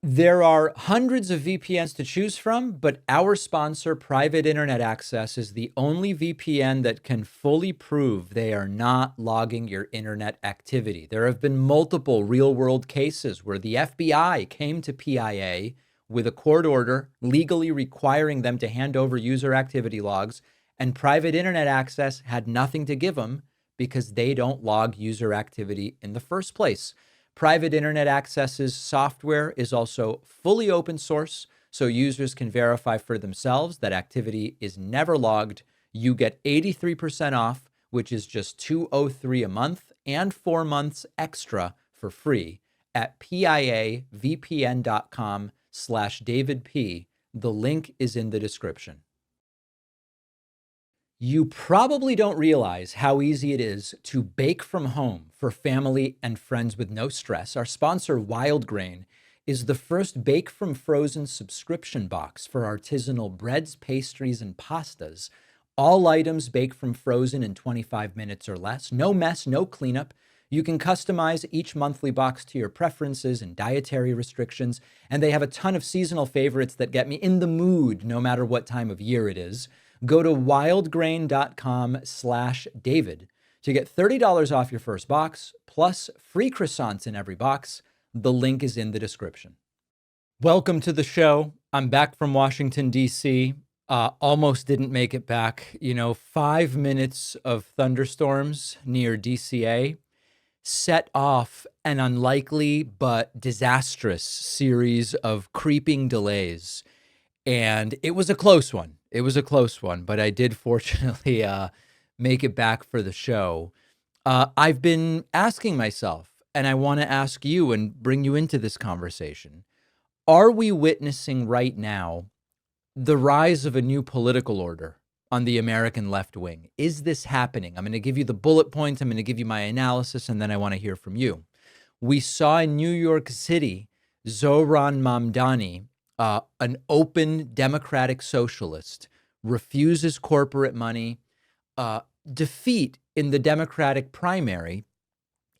There are hundreds of VPNs to choose from, but our sponsor, Private Internet Access, is the only VPN that can fully prove they are not logging your internet activity. There have been multiple real-world cases where the FBI came to PIA with a court order legally requiring them to hand over user activity logs, and Private Internet Access had nothing to give them because they don't log user activity in the first place. Private Internet Access's software is also fully open source, so users can verify for themselves that activity is never logged. You get 83% off, which is just $203 a month, and 4 months extra for free at piavpn.com/DavidP. The link is in the description. You probably don't realize how easy it is to bake from home for family and friends with no stress. Our sponsor, Wild Grain, is the first bake from frozen subscription box for artisanal breads, pastries, and pastas. All items bake from frozen in 25 minutes or less. No mess, no cleanup. You can customize each monthly box to your preferences and dietary restrictions, and they have a ton of seasonal favorites that get me in the mood no matter what time of year it is. Go to wildgrain.com/David to get $30 off your first box, plus free croissants in every box. The link is in the description. Welcome to the show. I'm back from Washington, D.C. Almost didn't make it back. 5 minutes of thunderstorms near DCA set off an unlikely but disastrous series of creeping delays. And it was a close one. But I did fortunately make it back for the show. I've been asking myself, and I want to ask you and bring you into this conversation, are we witnessing right now the rise of a new political order on the American left wing? Is this happening? I'm going to give you the bullet points. I'm going to give you my analysis, and then I want to hear from you. We saw in New York City, Zohran Mamdani, an open democratic socialist, refuses corporate money, defeat in the Democratic primary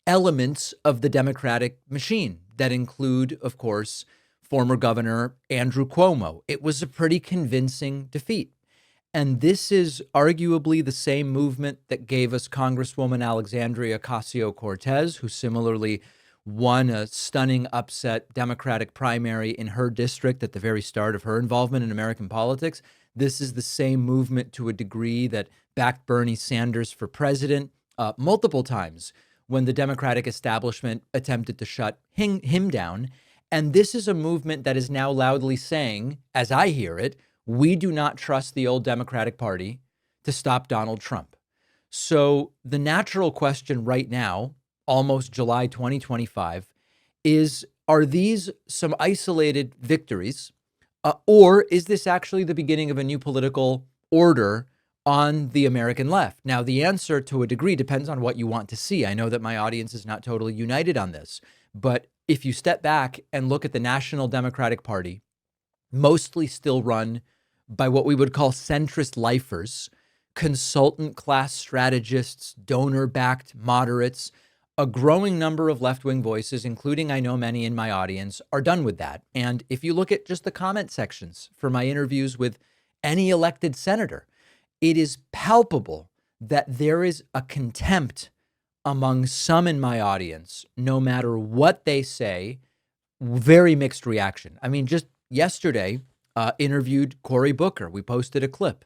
elements of the Democratic machine that include, of course, former Governor Andrew Cuomo. It was a pretty convincing defeat. And this is arguably the same movement that gave us Congresswoman Alexandria Ocasio-Cortez, who similarly won a stunning upset Democratic primary in her district at the very start of her involvement in American politics. This is the same movement to a degree that backed Bernie Sanders for president multiple times when the Democratic establishment attempted to shut him down. And this is a movement that is now loudly saying, as I hear it, we do not trust the old Democratic Party to stop Donald Trump. So the natural question right now, almost July 2025, is, are these some isolated victories, or is this actually the beginning of a new political order on the American left? Now, the answer to a degree depends on what you want to see. I know that my audience is not totally united on this, but if you step back and look at the National Democratic Party, mostly still run by what we would call centrist lifers, consultant class strategists, donor-backed moderates, a growing number of left-wing voices, including I know many in my audience, are done with that. And if you look at just the comment sections for my interviews with any elected senator, it is palpable that there is a contempt among some in my audience, no matter what they say, very mixed reaction. I mean, just yesterday, interviewed Cory Booker. We posted a clip.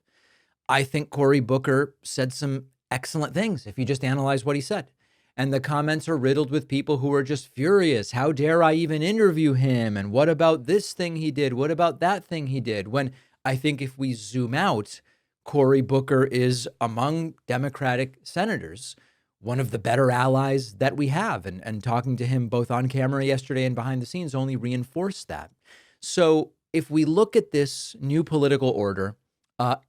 I think Cory Booker said some excellent things if you just analyze what he said. And the comments are riddled with people who are just furious. How dare I even interview him? And what about this thing he did? What about that thing he did? When I think if we zoom out, Cory Booker is among Democratic senators, one of the better allies that we have. And talking to him both on camera yesterday and behind the scenes only reinforced that. So if we look at this new political order,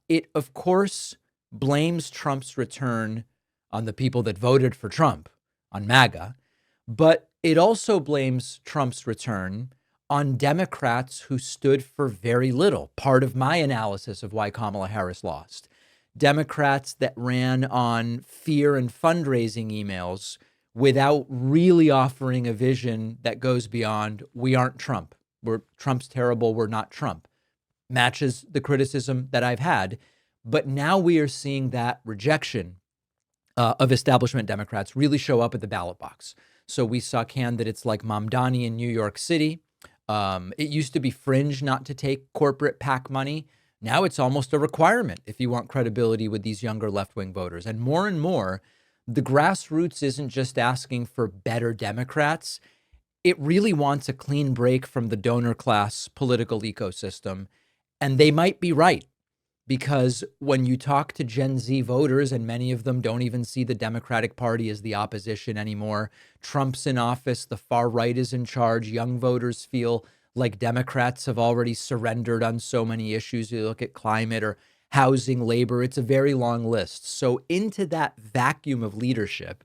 it, of course, blames Trump's return on the people that voted for Trump, on MAGA, but it also blames Trump's return on Democrats who stood for very little. Part of my analysis of why Kamala Harris lost. Democrats that ran on fear and fundraising emails without really offering a vision that goes beyond, we aren't Trump. Trump's terrible, we're not Trump. Matches the criticism that I've had. But now we are seeing that rejection of establishment Democrats really show up at the ballot box. So we saw candidates like Mamdani in New York City. It used to be fringe not to take corporate PAC money. Now it's almost a requirement if you want credibility with these younger left-wing voters. And more, the grassroots isn't just asking for better Democrats. It really wants a clean break from the donor class political ecosystem. And they might be right, because when you talk to Gen Z voters, and many of them don't even see the Democratic Party as the opposition anymore, Trump's in office, the far right is in charge, young voters feel like Democrats have already surrendered on so many issues. You look at climate or housing, labor, it's a very long list. So into that vacuum of leadership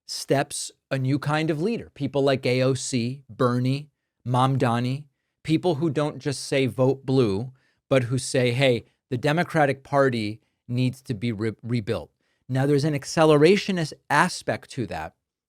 steps a new kind of leader. People like AOC, Bernie, Mamdani, people who don't just say vote blue, but who say, hey, the Democratic Party needs to be rebuilt. Now, there's an accelerationist aspect to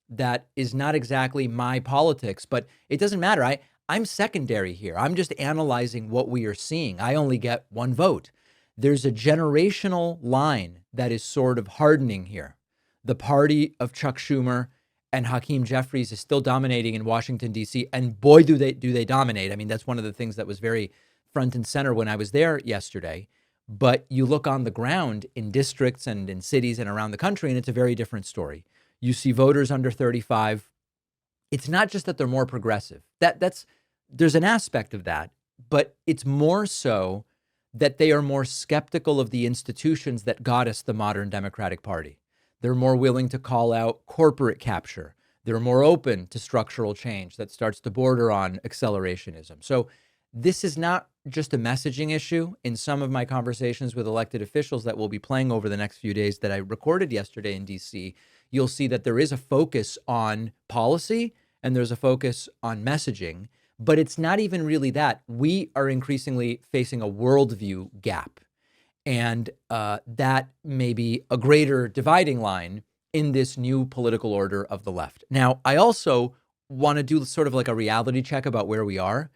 that is not exactly my politics, but it doesn't matter. I'm secondary here. I'm just analyzing what we are seeing. I only get one vote. There's a generational line that is sort of hardening here. The party of Chuck Schumer and Hakeem Jeffries is still dominating in Washington, D.C., and boy, do they dominate. I mean, that's one of the things that was very front and center when I was there yesterday. But you look on the ground in districts and in cities and around the country, and it's a very different story. You see voters under 35. It's not just that they're more progressive. There's an aspect of that, but it's more so that they are more skeptical of the institutions that got us the modern Democratic Party. They're more willing to call out corporate capture. They're more open to structural change that starts to border on accelerationism. So this is not just a messaging issue. In some of my conversations with elected officials that will be playing over the next few days that I recorded yesterday in DC, you'll see that there is a focus on policy and there's a focus on messaging, but it's not even really that. We are increasingly facing a worldview gap, and that may be a greater dividing line in this new political order of the left. Now, I also want to do sort of like a reality check about where we are.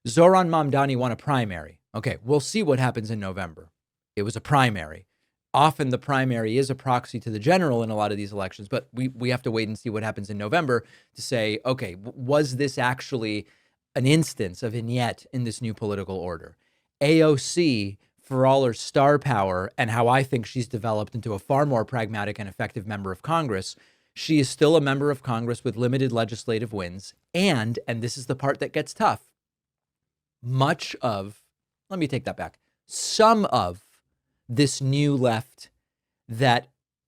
Zohran Mamdani won a primary. Okay, we'll see what happens in November. It was a primary. Often the primary is a proxy to the general in a lot of these elections, but we have to wait and see what happens in November to say, okay, was this actually an instance, a vignette in this new political order? AOC, for all her star power and how I think she's developed into a far more pragmatic and effective member of Congress, she is still a member of Congress with limited legislative wins. And this is the part that gets tough, some of this new left that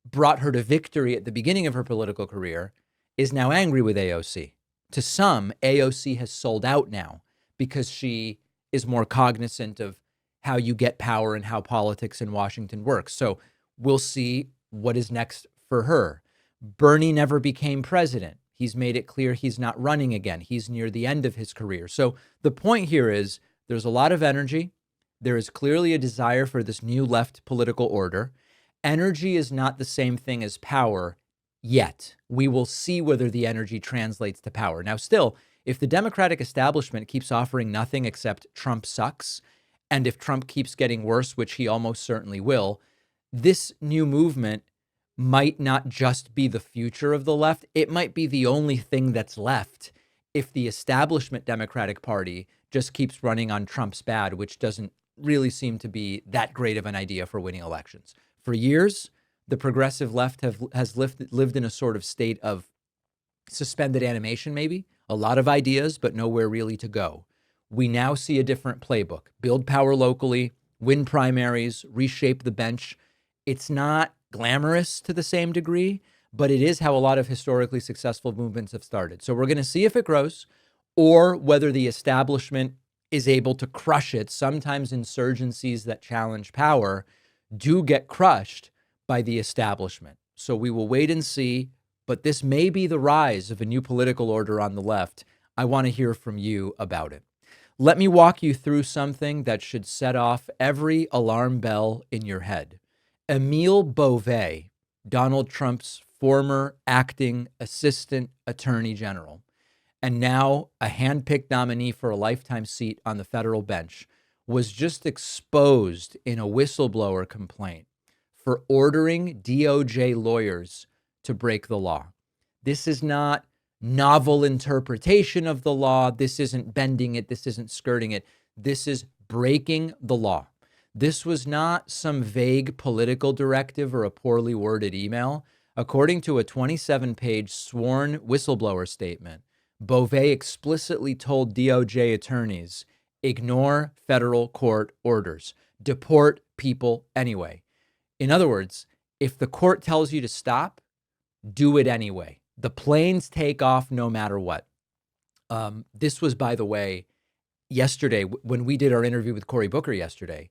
brought her to victory at the beginning of her political career is now angry with AOC. To some, AOC has sold out now because she is more cognizant of how you get power and how politics in Washington works. So we'll see what is next for her. Bernie never became president. He's made it clear he's not running again. He's near the end of his career. So the point here is there's a lot of energy. There is clearly a desire for this new left political order. Energy is not the same thing as power yet. We will see whether the energy translates to power. Now, still, if the Democratic establishment keeps offering nothing except Trump sucks, and if Trump keeps getting worse, which he almost certainly will, this new movement might not just be the future of the left. It might be the only thing that's left if the establishment Democratic Party just keeps running on Trump's bad, which doesn't really seem to be that great of an idea for winning elections. For years, the progressive left has lived in a sort of state of suspended animation, maybe. A lot of ideas, but nowhere really to go. We now see a different playbook. Build power locally, win primaries, reshape the bench. It's not glamorous to the same degree, but it is how a lot of historically successful movements have started. So we're going to see if it grows or whether the establishment is able to crush it. Sometimes insurgencies that challenge power do get crushed by the establishment. So we will wait and see, but this may be the rise of a new political order on the left. I want to hear from you about it. Let me walk you through something that should set off every alarm bell in your head. Emile Beauvais, Donald Trump's former acting assistant attorney general, and now a handpicked nominee for a lifetime seat on the federal bench, was just exposed in a whistleblower complaint for ordering DOJ lawyers to break the law. This is not novel interpretation of the law. This isn't bending it. This isn't skirting it. This is breaking the law. This was not some vague political directive or a poorly worded email. According to a 27-page sworn whistleblower statement, Beauvais explicitly told DOJ attorneys, ignore federal court orders, deport people anyway. In other words, if the court tells you to stop, do it anyway. The planes take off no matter what. This was, by the way, yesterday, when we did our interview with Cory Booker yesterday,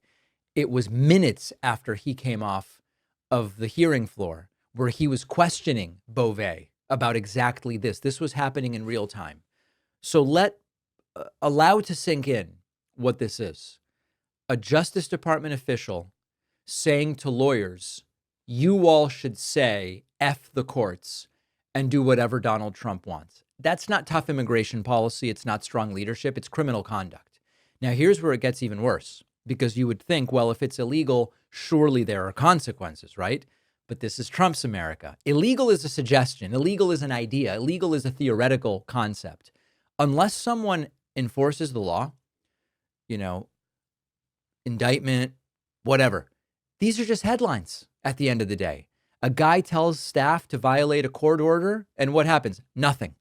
it was minutes after he came off of the hearing floor where he was questioning Beauvais about exactly this. This was happening in real time. So allow to sink in what this is. A Justice Department official saying to lawyers, you all should say F the courts and do whatever Donald Trump wants. That's not tough immigration policy. It's not strong leadership. It's criminal conduct. Now, here's where it gets even worse, because you would think, well, if it's illegal, surely there are consequences, right? But this is Trump's America. Illegal is a suggestion. Illegal is an idea. Illegal is a theoretical concept. Unless someone enforces the law, indictment, whatever, these are just headlines at the end of the day. A guy tells staff to violate a court order, and what happens? Nothing.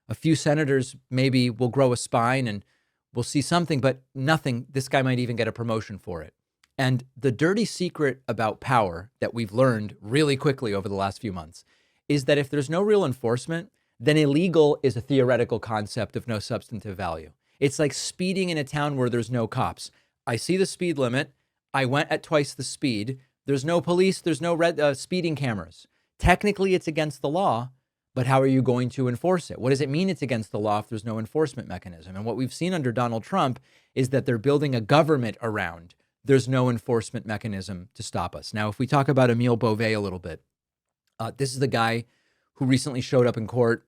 A few senators maybe will grow a spine and we'll see something, but nothing. This guy might even get a promotion for it. And the dirty secret about power that we've learned really quickly over the last few months is that if there's no real enforcement, then illegal is a theoretical concept of no substantive value. It's like speeding in a town where there's no cops. I see the speed limit. I went at twice the speed. There's no police. There's no speeding cameras. Technically, it's against the law, but how are you going to enforce it? What does it mean it's against the law if there's no enforcement mechanism? And what we've seen under Donald Trump is that they're building a government around there's no enforcement mechanism to stop us. Now, if we talk about Emile Beauvais a little bit, this is the guy who recently showed up in court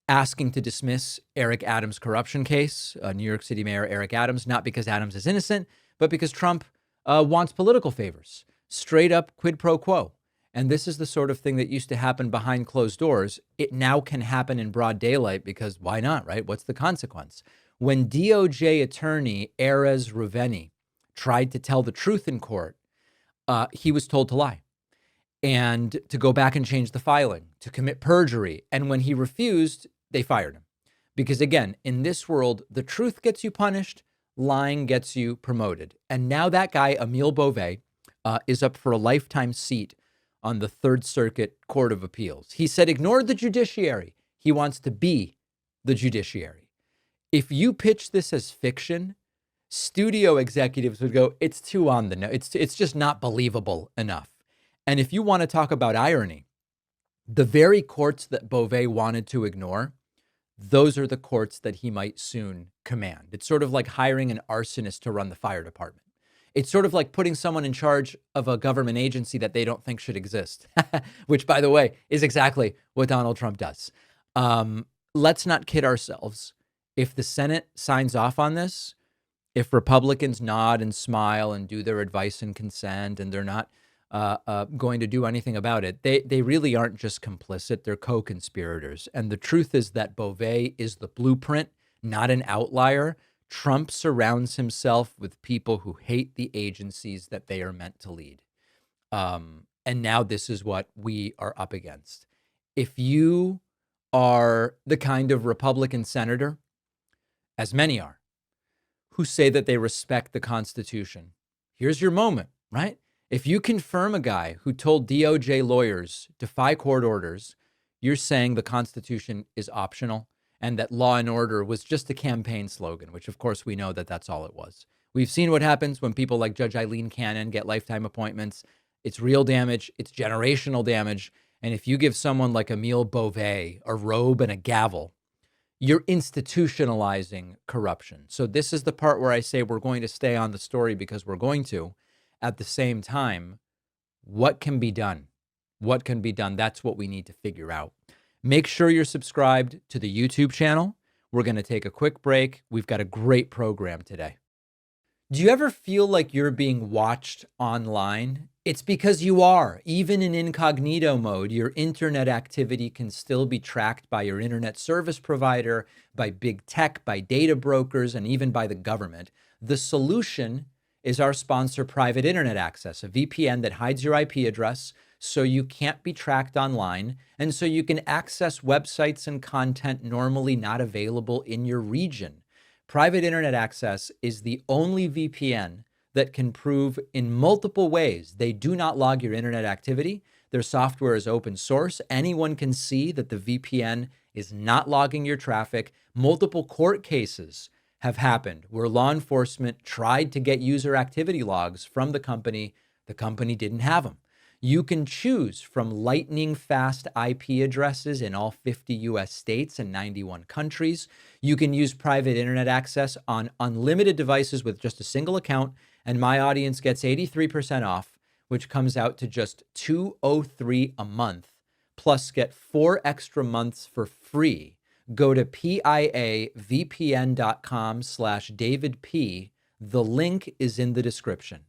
asking to dismiss Eric Adams' corruption case, New York City Mayor Eric Adams, not because Adams is innocent, but because Trump wants political favors, straight up quid pro quo. And this is the sort of thing that used to happen behind closed doors. It now can happen in broad daylight because why not, right? What's the consequence? When DOJ attorney Erez Ruveni tried to tell the truth in court, he was told to lie and to go back and change the filing, to commit perjury. And when he refused, they fired him. Because again, in this world, the truth gets you punished, lying gets you promoted. And now that guy, Emile Beauvais, is up for a lifetime seat on the Third Circuit Court of Appeals. He said, ignore the judiciary. He wants to be the judiciary. If you pitch this as fiction, studio executives would go, it's too on the nose. It's just not believable enough. And if you want to talk about irony, the very courts that Beauvais wanted to ignore, those are the courts that he might soon command. It's sort of like hiring an arsonist to run the fire department. It's sort of like putting someone in charge of a government agency that they don't think should exist, which, by the way, is exactly what Donald Trump does. Let's not kid ourselves. If the Senate signs off on this, if Republicans nod and smile and do their advice and consent, and they're not going to do anything about it, they really aren't just complicit, they're co-conspirators. And the truth is that Beauvais is the blueprint, not an outlier. Trump surrounds himself with people who hate the agencies that they are meant to lead. And now this is what we are up against. If you are the kind of Republican senator, as many are, who say that they respect the Constitution, here's your moment, right? If you confirm a guy who told DOJ lawyers defy court orders, you're saying the Constitution is optional and that law and order was just a campaign slogan, which of course we know that that's all it was. We've seen what happens when people like Judge Eileen Cannon get lifetime appointments. It's real damage. It's generational damage. And if you give someone like Emile Beauvais a robe and a gavel, you're institutionalizing corruption. So this is the part where I say we're going to stay on the story because we're going to. At the same time, what can be done? What can be done? That's what we need to figure out. Make sure you're subscribed to the YouTube channel. We're going to take a quick break. We've got a great program today. Do you ever feel like you're being watched online? It's because you are. Even in incognito mode, your internet activity can still be tracked by your internet service provider, by big tech, by data brokers, and even by the government. The solution is our sponsor, Private Internet Access, a VPN that hides your IP address so you can't be tracked online, and so you can access websites and content normally not available in your region. Private Internet Access is the only VPN that can prove in multiple ways they do not log your internet activity. Their software is open source. Anyone can see that the VPN is not logging your traffic. Multiple court cases have happened where law enforcement tried to get user activity logs from the company. The company didn't have them. You can choose from lightning fast IP addresses in all 50 US states and 91 countries. You can use private internet access on unlimited devices with just a single account, and my audience gets 83% off, which comes out to just $203 a month, plus get 4 extra months for free. Go to piavpn.com/DavidP. The link is in the description.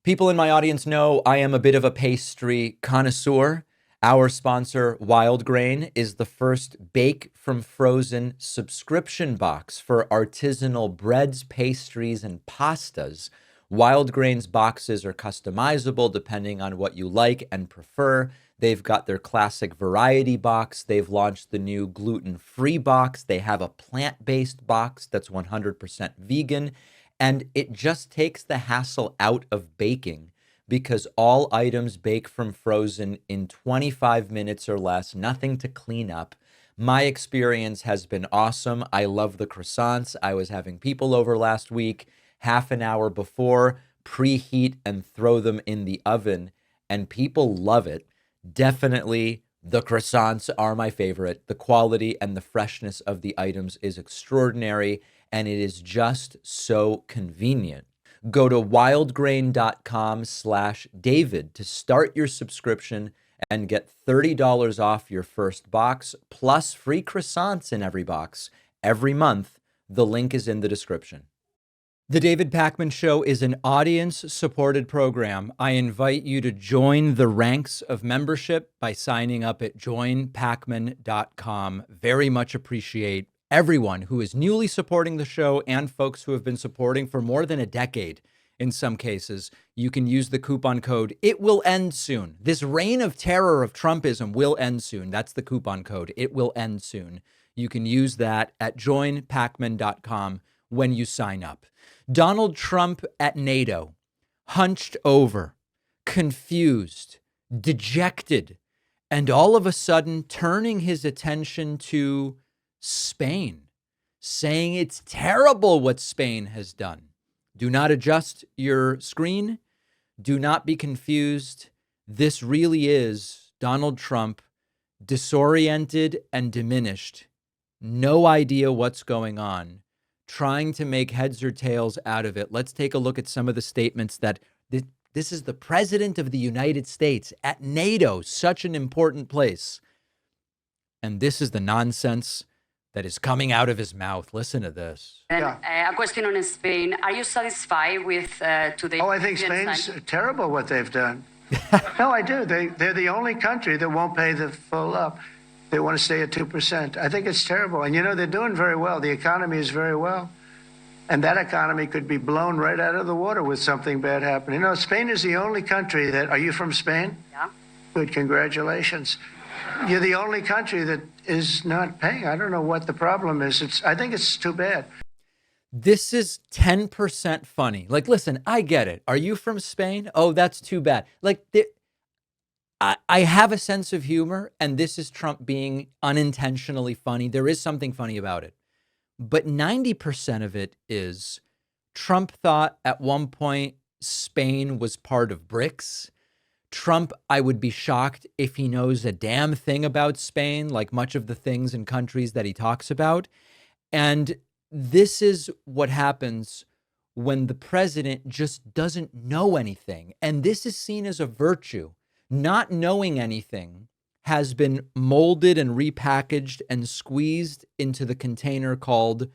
People in my audience know I am a bit of a pastry connoisseur. Our sponsor, Wild Grain, is the first bake from frozen subscription box for artisanal breads, pastries, and pastas. Wild Grain's boxes are customizable depending on what you like and prefer. They've got their classic variety box. They've launched the new gluten-free box. They have a plant-based box that's 100% vegan. And it just takes the hassle out of baking because all items bake from frozen in 25 minutes or less, nothing to clean up. My experience has been awesome. I love the croissants. I was having people over last week, half an hour before, preheat and throw them in the oven, and people love it. Definitely, the croissants are my favorite. The quality and the freshness of the items is extraordinary, and it is just so convenient. Go to wildgrain.com/David to start your subscription and get $30 off your first box, plus free croissants in every box every month. The link is in the description. The David Pakman Show is an audience-supported program. I invite you to join the ranks of membership by signing up at joinpakman.com. Very much appreciate everyone who is newly supporting the show and folks who have been supporting for more than a decade. In some cases, you can use the coupon code. It will end soon. This reign of terror of Trumpism will end soon. That's the coupon code. It will end soon. You can use that at joinpakman.com when you sign up. Donald Trump at NATO, hunched over, confused, dejected, and all of a sudden turning his attention to Spain, saying it's terrible what Spain has done. Do not adjust your screen. Do not be confused. This really is Donald Trump, disoriented and diminished, no idea what's going on, trying to make heads or tails out of it. Let's take a look at some of the statements that this is the President of the United States at NATO, such an important place. And this is the nonsense that is coming out of his mouth. Listen to this. A question on Spain. Are you satisfied with today? Oh, I think Spain's terrible what they've done. No, I do. They're the only country that won't pay the full up. They want to stay at 2%. I think it's terrible. And, they're doing very well. The economy is very well. And that economy could be blown right out of the water with something bad happening. Spain is the only country that... Are you from Spain? Yeah. Good, congratulations. You're the only country that is not paying. I don't know what the problem is. I think it's too bad. This is 10% funny. Like, listen, I get it. Are you from Spain? Oh, that's too bad. Like, I have a sense of humor, and this is Trump being unintentionally funny. There is something funny about it. But 90% of it is Trump thought at one point Spain was part of BRICS. Trump, I would be shocked if he knows a damn thing about Spain, like much of the things and countries that he talks about. And this is what happens when the president just doesn't know anything. And this is seen as a virtue. Not knowing anything has been molded and repackaged and squeezed into the container called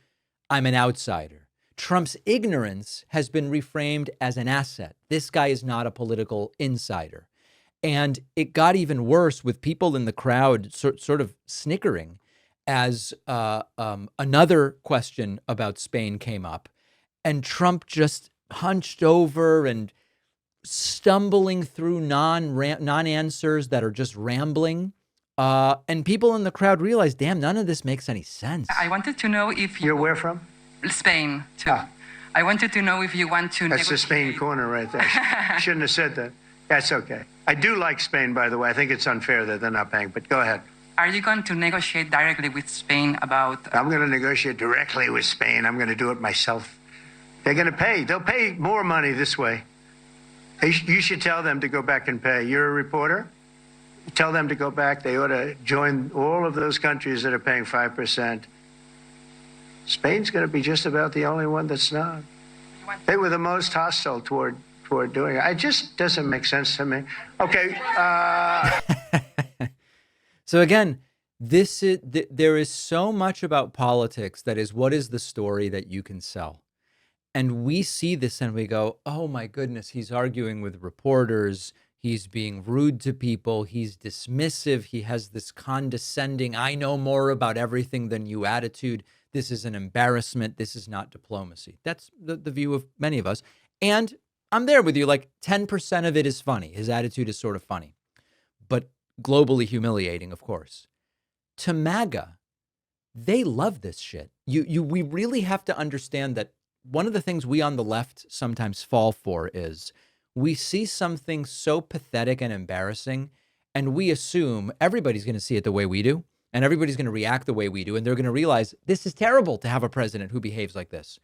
I'm an outsider. Trump's ignorance has been reframed as an asset. This guy is not a political insider. And it got even worse with people in the crowd sort of snickering as another question about Spain came up. And Trump just hunched over and stumbling through non-answers that are just rambling. And people in the crowd realized, damn, none of this makes any sense. I wanted to know if You're where from? Spain, too. Ah. I wanted to know if you want to That's the Spain corner right there. Shouldn't have said that. That's okay. I do like Spain, by the way. I think it's unfair that they're not paying, but go ahead. Are you going to negotiate directly with Spain about... I'm going to negotiate directly with Spain. I'm going to do it myself. They're going to pay. They'll pay more money this way. You should tell them to go back and pay. You're a reporter? Tell them to go back. They ought to join all of those countries that are paying 5%. Spain's going to be just about the only one that's not. They were the most hostile toward doing it. It just doesn't make sense to me. Okay. So again, there is so much about politics that is what is the story that you can sell. And we see this and we go, oh my goodness, he's arguing with reporters. He's being rude to people. He's dismissive. He has this condescending, I know more about everything than you attitude. This is an embarrassment. This is not diplomacy. That's the view of many of us. And I'm there with you. Like 10% of it is funny. His attitude is sort of funny, but globally humiliating, of course. To MAGA, they love this shit. We really have to understand that one of the things we on the left sometimes fall for is we see something so pathetic and embarrassing, and we assume everybody's going to see it the way we do, and everybody's going to react the way we do, and they're going to realize this is terrible to have a president who behaves like this.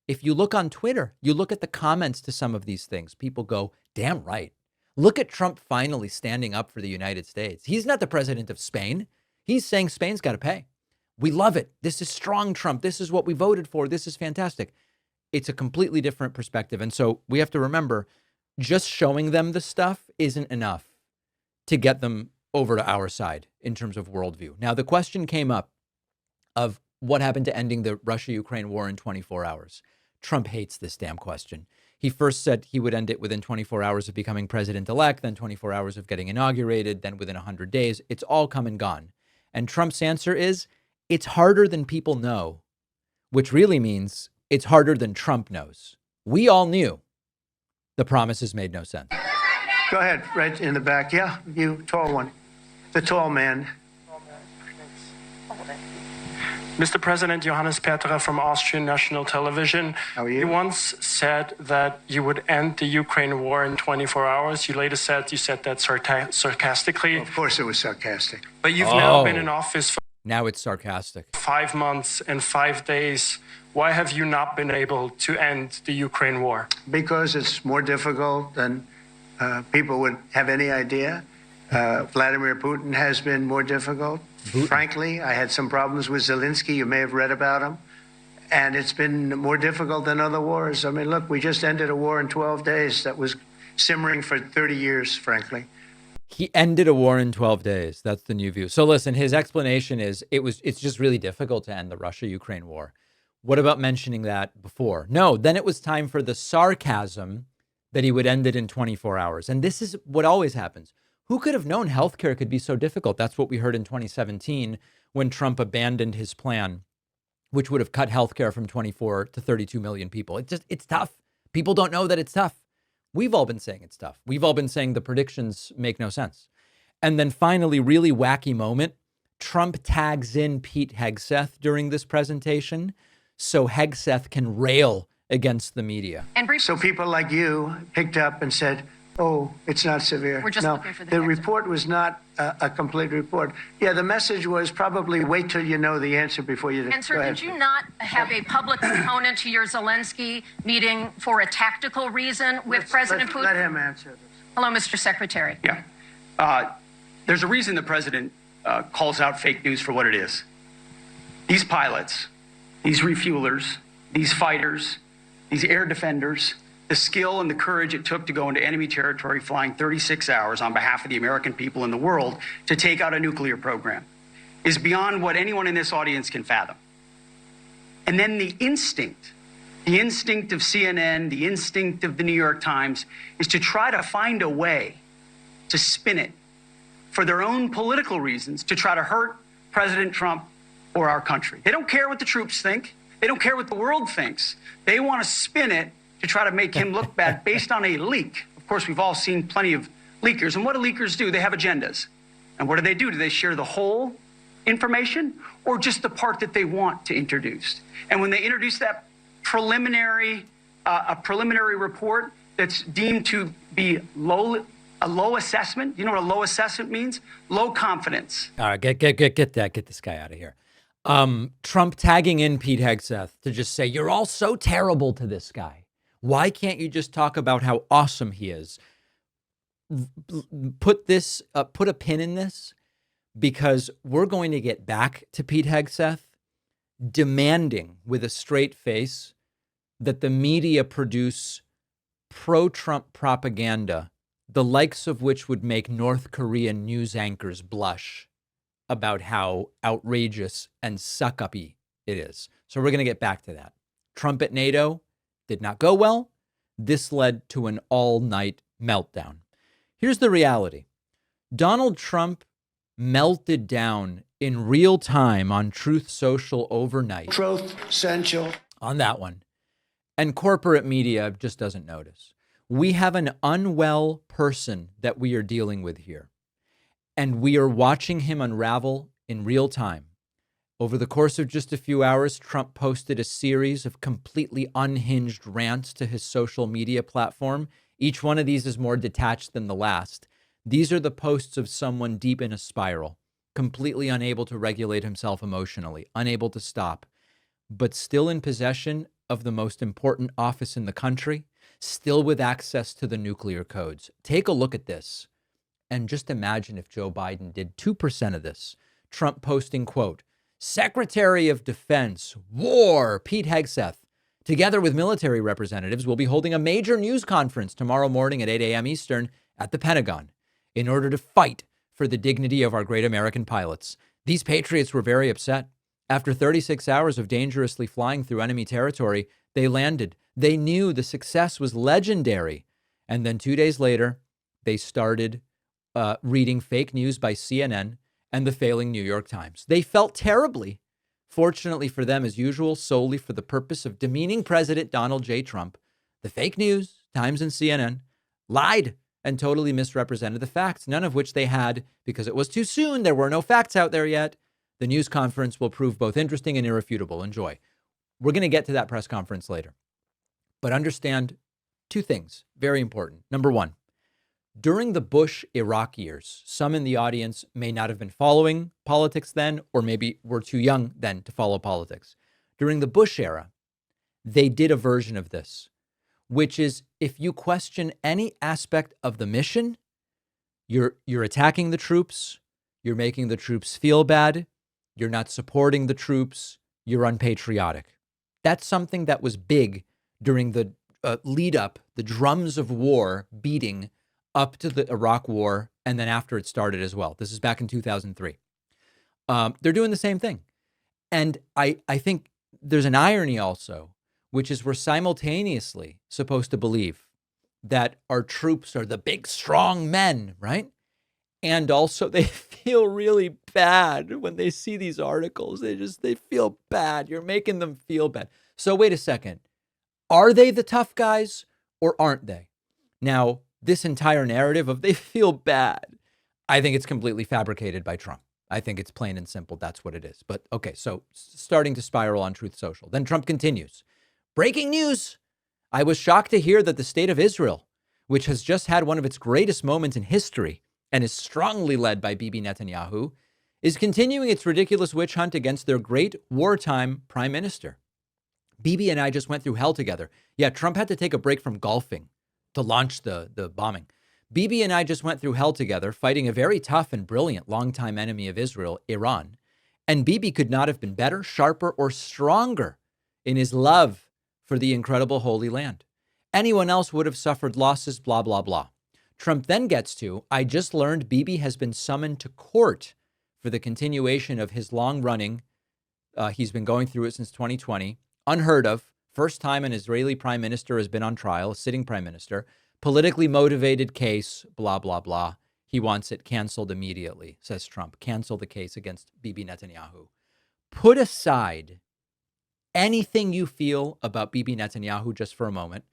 If you look on Twitter, you look at the comments to some of these things, people go, damn right. Look at Trump finally standing up for the United States. He's not the president of Spain. He's saying Spain's got to pay. We love it. This is strong, Trump. This is what we voted for. This is fantastic. It's a completely different perspective. And so we have to remember, just showing them the stuff isn't enough to get them over to our side in terms of worldview. Now, the question came up of what happened to ending the Russia-Ukraine war in 24 hours. Trump hates this damn question. He first said he would end it within 24 hours of becoming president-elect, then 24 hours of getting inaugurated, then within 100 days. It's all come and gone. And Trump's answer is, it's harder than people know, which really means it's harder than Trump knows. We all knew. The promises made no sense. Go ahead, right in the back. Yeah, you tall one. The tall man. Mr. President, Johannes Petra from Austrian National Television. How are you? You once said that you would end the Ukraine war in 24 hours. You later said you said that sarcastically. Well, of course it was sarcastic. But you've now been in office for Now it's sarcastic. 5 months and 5 days. Why have you not been able to end the Ukraine war? Because it's more difficult than people would have any idea. Vladimir Putin has been more difficult. Frankly, I had some problems with Zelensky. You may have read about him. And it's been more difficult than other wars. I mean, look, we just ended a war in 12 days that was simmering for 30 years, frankly. He ended a war in 12 days. That's the new view. So listen, his explanation is it's just really difficult to end the Russia-Ukraine war. What about mentioning that before? No, then it was time for the sarcasm that he would end it in 24 hours. And this is what always happens. Who could have known healthcare could be so difficult? That's what we heard in 2017 when Trump abandoned his plan, which would have cut healthcare from 24 to 32 million people. It's tough. People don't know that it's tough. We've all been saying it's tough. We've all been saying the predictions make no sense. And then finally, really wacky moment, Trump tags in Pete Hegseth during this presentation so Hegseth can rail against the media. So people like you picked up and said, oh, it's not severe. We're just no, looking for the the answer. report was not a complete report. Yeah, the message was probably wait till you know the answer before you... And sir, did you not have a public component to your Zelensky meeting for a tactical reason with President Putin? Let him answer this. Hello, Mr. Secretary. Yeah. There's a reason the president calls out fake news for what it is. These pilots, these refuelers, these fighters, these air defenders, the skill and the courage it took to go into enemy territory flying 36 hours on behalf of the American people and the world to take out a nuclear program is beyond what anyone in this audience can fathom. And then the instinct of CNN, the instinct of the New York Times is to try to find a way to spin it for their own political reasons, to try to hurt President Trump or our country. They don't care what the troops think. They don't care what the world thinks. They want to spin it to try to make him look bad based on a leak. Of course, we've all seen plenty of leakers. And what do leakers do? They have agendas. And what do? Do they share the whole information or just the part that they want to introduce? And when they introduce that preliminary report that's deemed to be a low assessment, you know what a low assessment means? Low confidence. All right, get this guy out of here. Trump tagging in Pete Hegseth to just say, you're all so terrible to this guy. Why can't you just talk about how awesome he is? Put a pin in this, because we're going to get back to Pete Hegseth demanding with a straight face that the media produce pro-Trump propaganda, the likes of which would make North Korean news anchors blush about how outrageous and suck-uppy it is. So we're going to get back to that. Trump at NATO did not go well. This led to an all-night meltdown. Here's the reality. Donald Trump melted down in real time on Truth Social overnight. Truth Central. On that one. And corporate media just doesn't notice. We have an unwell person that we are dealing with here. And we are watching him unravel in real time. Over the course of just a few hours, Trump posted a series of completely unhinged rants to his social media platform. Each one of these is more detached than the last. These are the posts of someone deep in a spiral, completely unable to regulate himself emotionally, unable to stop, but still in possession of the most important office in the country, still with access to the nuclear codes. Take a look at this. And just imagine if Joe Biden did 2% of this. Trump posting, quote, Secretary of Defense, War, Pete Hegseth, together with military representatives, will be holding a major news conference tomorrow morning at 8 a.m. Eastern at the Pentagon in order to fight for the dignity of our great American pilots. These patriots were very upset. After 36 hours of dangerously flying through enemy territory, they landed. They knew the success was legendary. And then 2 days later, they started reading fake news by CNN and the failing New York Times. They felt terribly. Fortunately for them, as usual, solely for the purpose of demeaning President Donald J. Trump, the fake news, Times and CNN, lied and totally misrepresented the facts, none of which they had because it was too soon. There were no facts out there yet. The news conference will prove both interesting and irrefutable. Enjoy. We're going to get to that press conference later. But understand two things, very important. Number one, during the Bush-Iraq years, some in the audience may not have been following politics then, or maybe were too young then to follow politics. During the Bush era, they did a version of this, which is if you question any aspect of the mission, you're attacking the troops, you're making the troops feel bad, you're not supporting the troops, you're unpatriotic. That's something that was big during the lead up, the drums of war beating up to the Iraq war, and then after it started as well. This is back in 2003. They're doing the same thing. And I think there's an irony also, which is we're simultaneously supposed to believe that our troops are the big, strong men, right? And also they feel really bad when they see these articles. They feel bad. You're making them feel bad. So wait a second. Are they the tough guys or aren't they? Now, this entire narrative of they feel bad, I think it's completely fabricated by Trump. I think it's plain and simple. That's what it is. But okay, so starting to spiral on Truth Social. Then Trump continues. Breaking news. I was shocked to hear that the state of Israel, which has just had one of its greatest moments in history and is strongly led by Bibi Netanyahu, is continuing its ridiculous witch hunt against their great wartime prime minister. Bibi and I just went through hell together. Yeah, Trump had to take a break from golfing to launch the bombing. Bibi and I just went through hell together, fighting a very tough and brilliant longtime enemy of Israel, Iran. And Bibi could not have been better, sharper, or stronger in his love for the incredible Holy Land. Anyone else would have suffered losses, blah, blah, blah. Trump then gets to, I just learned Bibi has been summoned to court for the continuation of his long-running, he's been going through it since 2020, unheard of, first time an Israeli prime minister has been on trial, a sitting prime minister, politically motivated case, blah, blah, blah. He wants it canceled immediately, says Trump. Cancel the case against Bibi Netanyahu. Put aside anything you feel about Bibi Netanyahu just for a moment.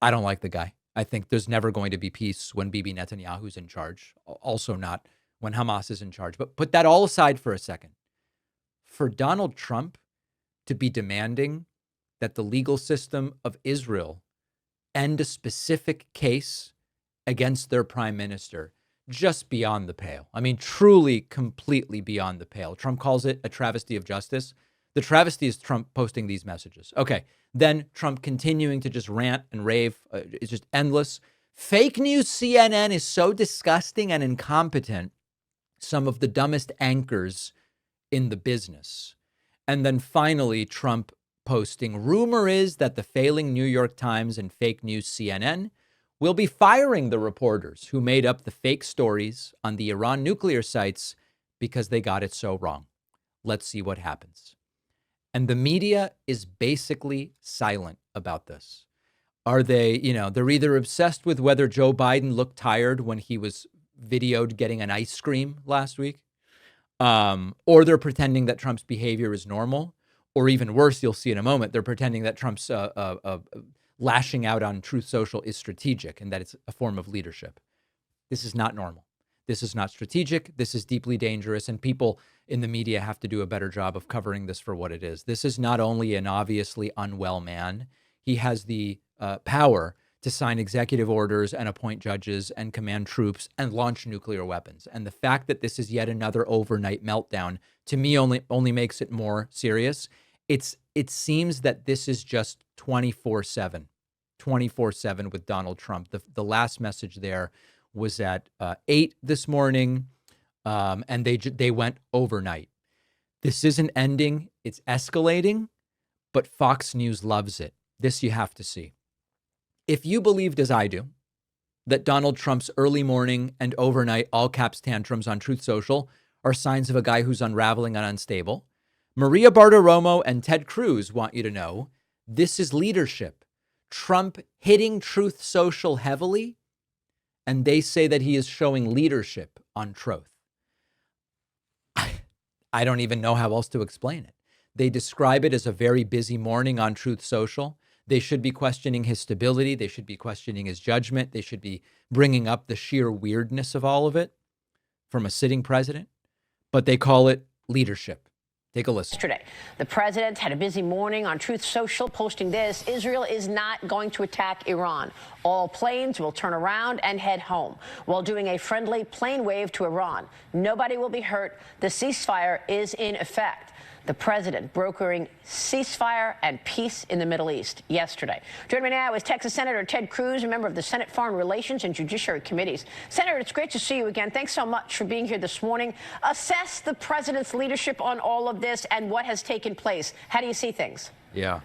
I don't like the guy. I think there's never going to be peace when Bibi Netanyahu's in charge. Also not when Hamas is in charge. But put that all aside for a second. For Donald Trump to be demanding that the legal system of Israel end a specific case against their prime minister, just beyond the pale. I mean, truly, completely beyond the pale. Trump calls it a travesty of justice. The travesty is Trump posting these messages. Okay, then Trump continuing to just rant and rave. It's just endless. Fake news CNN is so disgusting and incompetent. Some of the dumbest anchors in the business. And then finally, Trump posting, rumor is that the failing New York Times and fake news CNN will be firing the reporters who made up the fake stories on the Iran nuclear sites because they got it so wrong. Let's see what happens. And the media is basically silent about this. Are they, they're either obsessed with whether Joe Biden looked tired when he was videoed getting an ice cream last week, or they're pretending that Trump's behavior is normal, or even worse, you'll see in a moment, they're pretending that Trump's lashing out on Truth Social is strategic and that it's a form of leadership. This is not normal. This is not strategic. This is deeply dangerous. And people in the media have to do a better job of covering this for what it is. This is not only an obviously unwell man. He has the power to sign executive orders and appoint judges and command troops and launch nuclear weapons. And the fact that this is yet another overnight meltdown, to me, only makes it more serious. It seems that this is just 24/7 with Donald Trump. The last message there was at 8 this morning, and they went overnight. This isn't ending. It's escalating, but Fox News loves it. This you have to see. If you believed, as I do, that Donald Trump's early morning and overnight all caps tantrums on Truth Social are signs of a guy who's unraveling and unstable, Maria Bartiromo and Ted Cruz want you to know this is leadership. Trump hitting Truth Social heavily, and they say that he is showing leadership on truth. I don't even know how else to explain it. They describe it as a very busy morning on Truth Social. They should be questioning his stability. They should be questioning his judgment. They should be bringing up the sheer weirdness of all of it from a sitting president. But they call it leadership. Take a listen. Yesterday, the president had a busy morning on Truth Social, posting this: Israel is not going to attack Iran. All planes will turn around and head home, while doing a friendly plane wave to Iran. Nobody will be hurt. The ceasefire is in effect. The president brokering ceasefire and peace in the Middle East yesterday. Joining me now is Texas Senator Ted Cruz, a member of the Senate Foreign Relations and Judiciary Committees. Senator, it's great to see you again. Thanks so much for being here this morning. Assess the president's leadership on all of this and what has taken place. How do you see things? Yeah.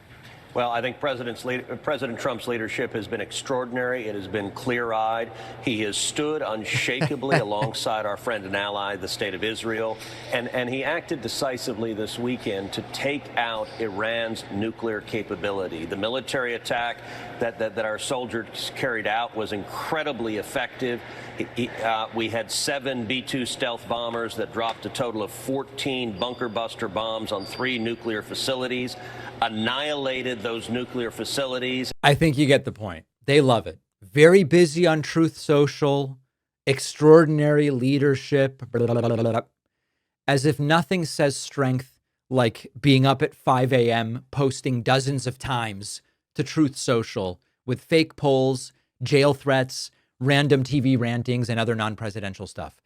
Well, I think President Trump's leadership has been extraordinary. It has been clear-eyed. He has stood unshakably alongside our friend and ally, the State of Israel, and he acted decisively this weekend to take out Iran's nuclear capability. The military attack that our soldiers carried out was incredibly effective. We had 7 B-2 stealth bombers that dropped a total of 14 bunker buster bombs on 3 nuclear facilities, annihilated those nuclear facilities. I think you get the point. They love it. Very busy on Truth Social, extraordinary leadership, blah, blah, blah, blah, blah. As if nothing says strength like being up at 5 a.m., posting dozens of times to Truth Social with fake polls, jail threats, random TV rantings, and other non-presidential stuff.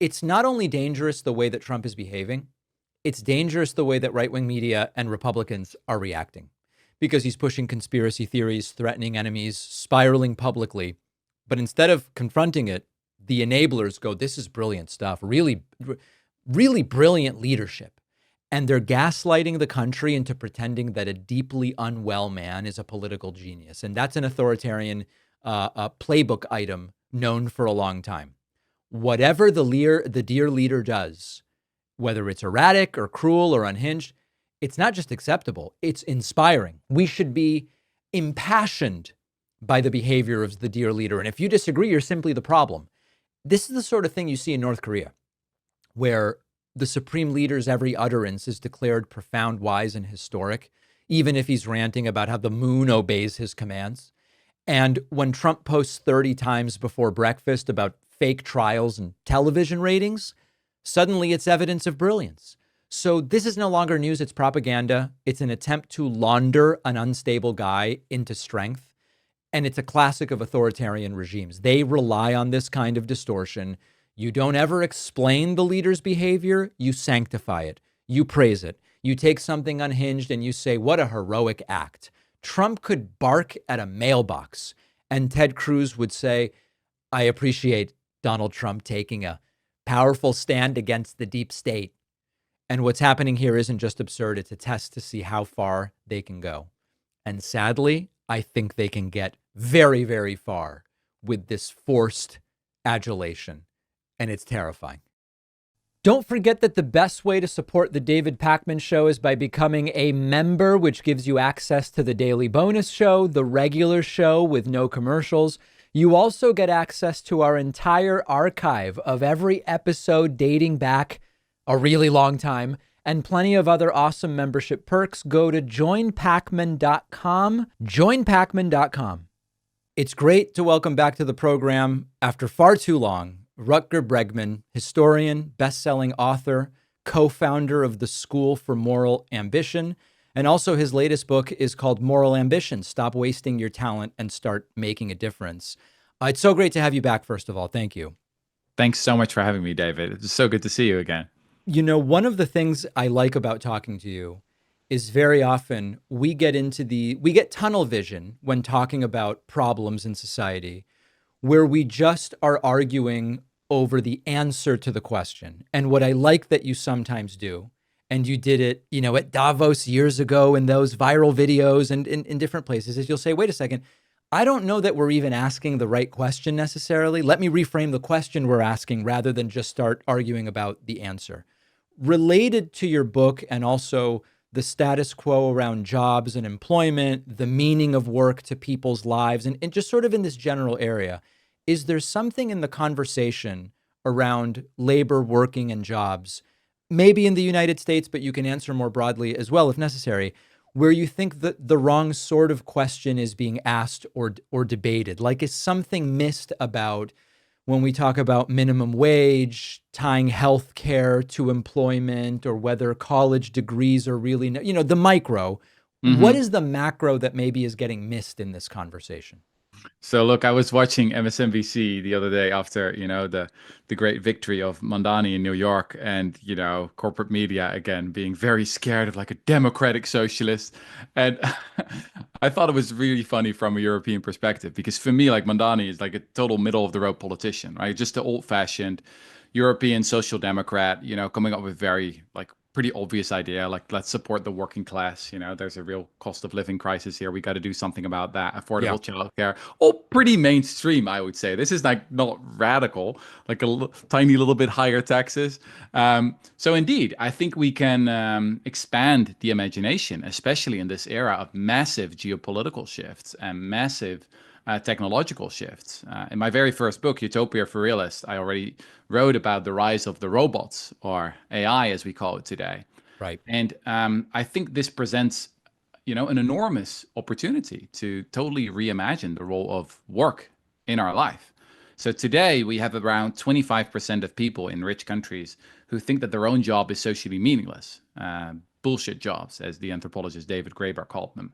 It's not only dangerous the way that Trump is behaving, it's dangerous the way that right-wing media and Republicans are reacting, because he's pushing conspiracy theories, threatening enemies, spiraling publicly. But instead of confronting it, the enablers go, this is brilliant stuff, really, really brilliant leadership. And they're gaslighting the country into pretending that a deeply unwell man is a political genius. And that's an authoritarian playbook item known for a long time. Whatever the dear leader does, whether it's erratic or cruel or unhinged, it's not just acceptable, it's inspiring. We should be impassioned by the behavior of the dear leader. And if you disagree, you're simply the problem. This is the sort of thing you see in North Korea, where the supreme leader's every utterance is declared profound, wise, and historic, even if he's ranting about how the moon obeys his commands. And when Trump posts 30 times before breakfast about fake trials and television ratings, suddenly it's evidence of brilliance. So this is no longer news, it's propaganda. It's an attempt to launder an unstable guy into strength. And it's a classic of authoritarian regimes. They rely on this kind of distortion. You don't ever explain the leader's behavior, you sanctify it, you praise it. You take something unhinged and you say, what a heroic act. Trump could bark at a mailbox and Ted Cruz would say, I appreciate Donald Trump taking a powerful stand against the deep state. And what's happening here isn't just absurd, it's a test to see how far they can go. And sadly, I think they can get very, very far with this forced adulation. And it's terrifying. Don't forget that the best way to support the David Pakman Show is by becoming a member, which gives you access to the daily bonus show, the regular show with no commercials. You also get access to our entire archive of every episode dating back a really long time, and plenty of other awesome membership perks. Go to joinpakman.com, joinpakman.com. It's great to welcome back to the program, after far too long, Rutger Bregman, historian, best-selling author, co-founder of the School for Moral Ambition, and also his latest book is called Moral Ambition, Stop Wasting Your Talent and Start Making a Difference. It's so great to have you back, first of all. Thank you. Thanks so much for having me, David. It's so good to see you again. You know, one of the things I like about talking to you is very often we get tunnel vision when talking about problems in society, where we just are arguing over the answer to the question. And what I like that you sometimes do, and you did it, you know, at Davos years ago in those viral videos and in different places, is you'll say, wait a second, I don't know that we're even asking the right question necessarily. Let me reframe the question we're asking rather than just start arguing about the answer. Related to your book and also the status quo around jobs and employment, the meaning of work to people's lives, and just sort of in this general area, is there something in the conversation around labor, working, and jobs, maybe in the United States, but you can answer more broadly as well if necessary, where you think that the wrong sort of question is being asked or debated? Like, is something missed about when we talk about minimum wage, tying healthcare to employment, or whether college degrees are really, you know, the micro? Mm-hmm. What is the macro that maybe is getting missed in this conversation? So look, I was watching MSNBC the other day after, you know, the great victory of Mondani in New York, and, you know, corporate media again being very scared of like a democratic socialist. And I thought it was really funny from a European perspective, because for me, like, Mondani is like a total middle of the road politician, right? Just the old fashioned European social democrat, you know, coming up with very like pretty obvious idea, like, let's support the working class. You know, there's a real cost of living crisis here. We got to do something about that. Affordable childcare, all pretty mainstream, I would say. This is like not radical, like a tiny little bit higher taxes. So indeed, I think we can expand the imagination, especially in this era of massive geopolitical shifts and massive technological shifts. In my very first book, Utopia for Realists, I already wrote about the rise of the robots, or AI as we call it today. Right. And I think this presents, you know, an enormous opportunity to totally reimagine the role of work in our life. So today we have around 25% of people in rich countries who think that their own job is socially meaningless. Bullshit jobs, as the anthropologist David Graeber called them.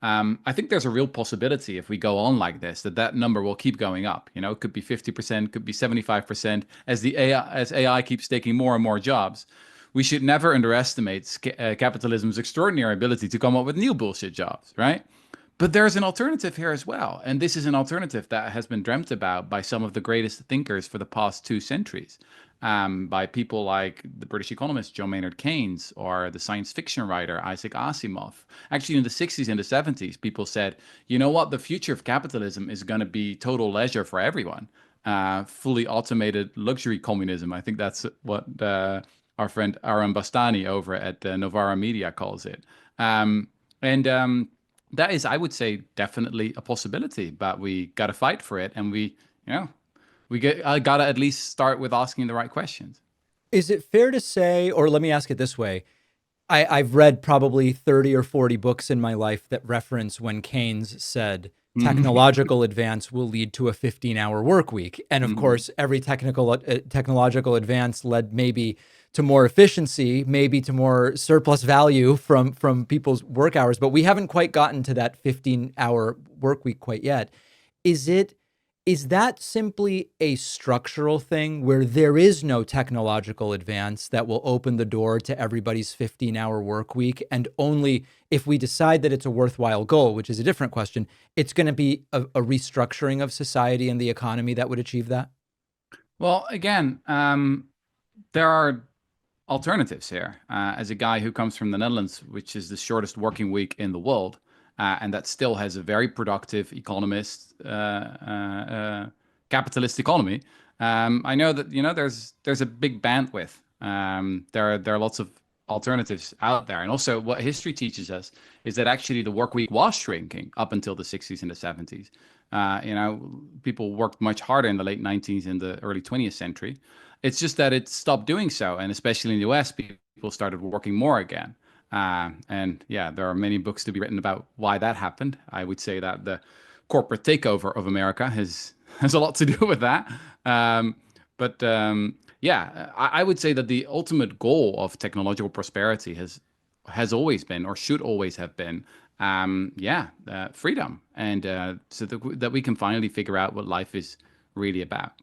I think there's a real possibility, if we go on like this, that number will keep going up. You know, it could be 50%, could be 75%, as AI keeps taking more and more jobs. We should never underestimate capitalism's extraordinary ability to come up with new bullshit jobs, right? But there's an alternative here as well. And this is an alternative that has been dreamt about by some of the greatest thinkers for the past 2 centuries. by people like the British economist John Maynard Keynes or the science fiction writer Isaac Asimov. Actually, in the 60s and the 70s, people said, you know what, the future of capitalism is going to be total leisure for everyone. Fully automated luxury communism. I think that's what our friend Aram Bastani over at Novara Media calls it. That is, I would say, definitely a possibility, but we got to fight for it. And I got to at least start with asking the right questions. Is it fair to say, or let me ask it this way, I've read probably 30 or 40 books in my life that reference when Keynes said technological advance will lead to a 15-hour work week. And of course, every technological advance led maybe to more efficiency, maybe to more surplus value from people's work hours, but we haven't quite gotten to that 15-hour work week quite yet. Is that simply a structural thing where there is no technological advance that will open the door to everybody's 15-hour work week, and only if we decide that it's a worthwhile goal, which is a different question, it's going to be a restructuring of society and the economy that would achieve that? Well, again, there are alternatives here. As a guy who comes from the Netherlands, which is the shortest working week in the world, and that still has a very productive economist, capitalist economy. I know that there's a big bandwidth. There are lots of alternatives out there, and also what history teaches us is that actually the work week was shrinking up until the 60s and the 70s. People worked much harder in the late 19th and the early 20th century. It's just that it stopped doing so, and especially in the US, people started working more again. There are many books to be written about why that happened. I would say that the corporate takeover of America has a lot to do with that. I would say that the ultimate goal of technological prosperity has always been, or should always have been, freedom, and so that we can finally figure out what life is really about.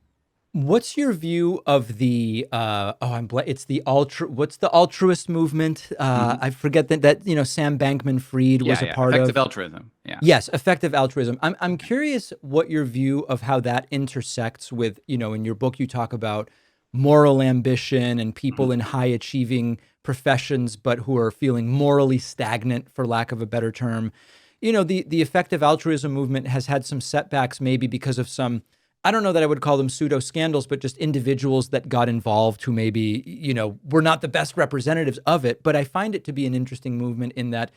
What's your view of the what's the altruist movement? I forget that Sam Bankman-Fried was a part effective of altruism. Yeah. Yes, effective altruism. I'm curious what your view of how that intersects with, in your book you talk about moral ambition and people in high achieving professions but who are feeling morally stagnant, for lack of a better term. The effective altruism movement has had some setbacks, maybe because of some, I don't know that I would call them pseudo scandals, but just individuals that got involved who maybe, were not the best representatives of it. But I find it to be an interesting movement in that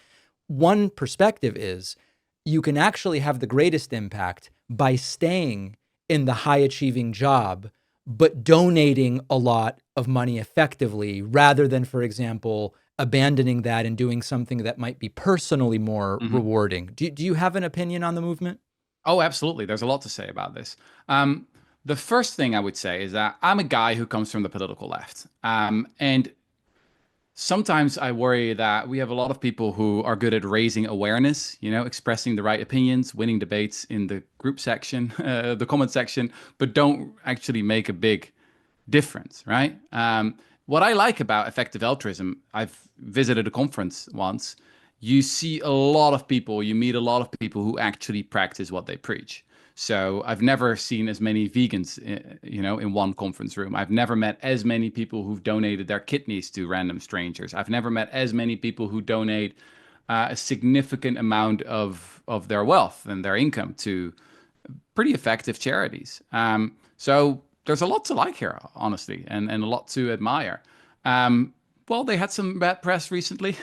one perspective is you can actually have the greatest impact by staying in the high achieving job, but donating a lot of money effectively rather than, for example, abandoning that and doing something that might be personally more rewarding. Do you have an opinion on the movement? Oh, absolutely. There's a lot to say about this. The first thing I would say is that I'm a guy who comes from the political left. And sometimes I worry that we have a lot of people who are good at raising awareness, expressing the right opinions, winning debates in the group section, the comment section, but don't actually make a big difference, right? What I like about effective altruism, I've visited a conference once, you see a lot of people, you meet a lot of people who actually practice what they preach. So I've never seen as many vegans, in one conference room. I've never met as many people who've donated their kidneys to random strangers. I've never met as many people who donate a significant amount of their wealth and their income to pretty effective charities. So there's a lot to like here, honestly, and a lot to admire. Well, they had some bad press recently,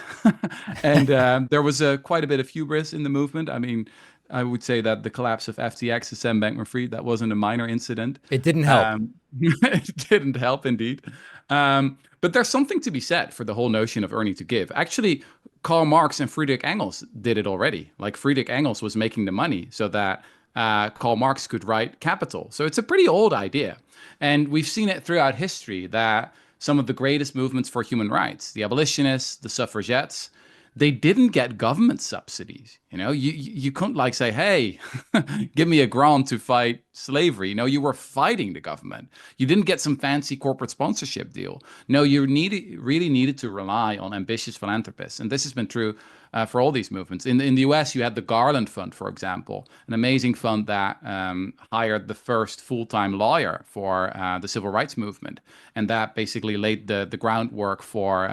and there was quite a bit of hubris in the movement. I mean, I would say that the collapse of FTX to Sam Bankman-Fried, that wasn't a minor incident. It didn't help. It didn't help, indeed. But there's something to be said for the whole notion of earning to give. Actually, Karl Marx and Friedrich Engels did it already. Like Friedrich Engels was making the money so that Karl Marx could write Capital. So it's a pretty old idea. And we've seen it throughout history that some of the greatest movements for human rights, the abolitionists, the suffragettes, they didn't get government subsidies. You couldn't like say, hey, give me a grant to fight slavery. No, you were fighting the government. You didn't get some fancy corporate sponsorship deal. No, you really needed to rely on ambitious philanthropists. And this has been true for all these movements. In the US, you had the Garland Fund, for example, an amazing fund that hired the first full-time lawyer for the civil rights movement. And that basically laid the groundwork for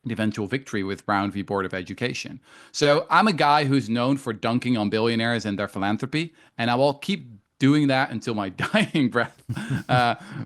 the eventual victory with Brown v. Board of Education. So I'm a guy who's known for dunking on billionaires and their philanthropy, and I will keep doing that until my dying breath.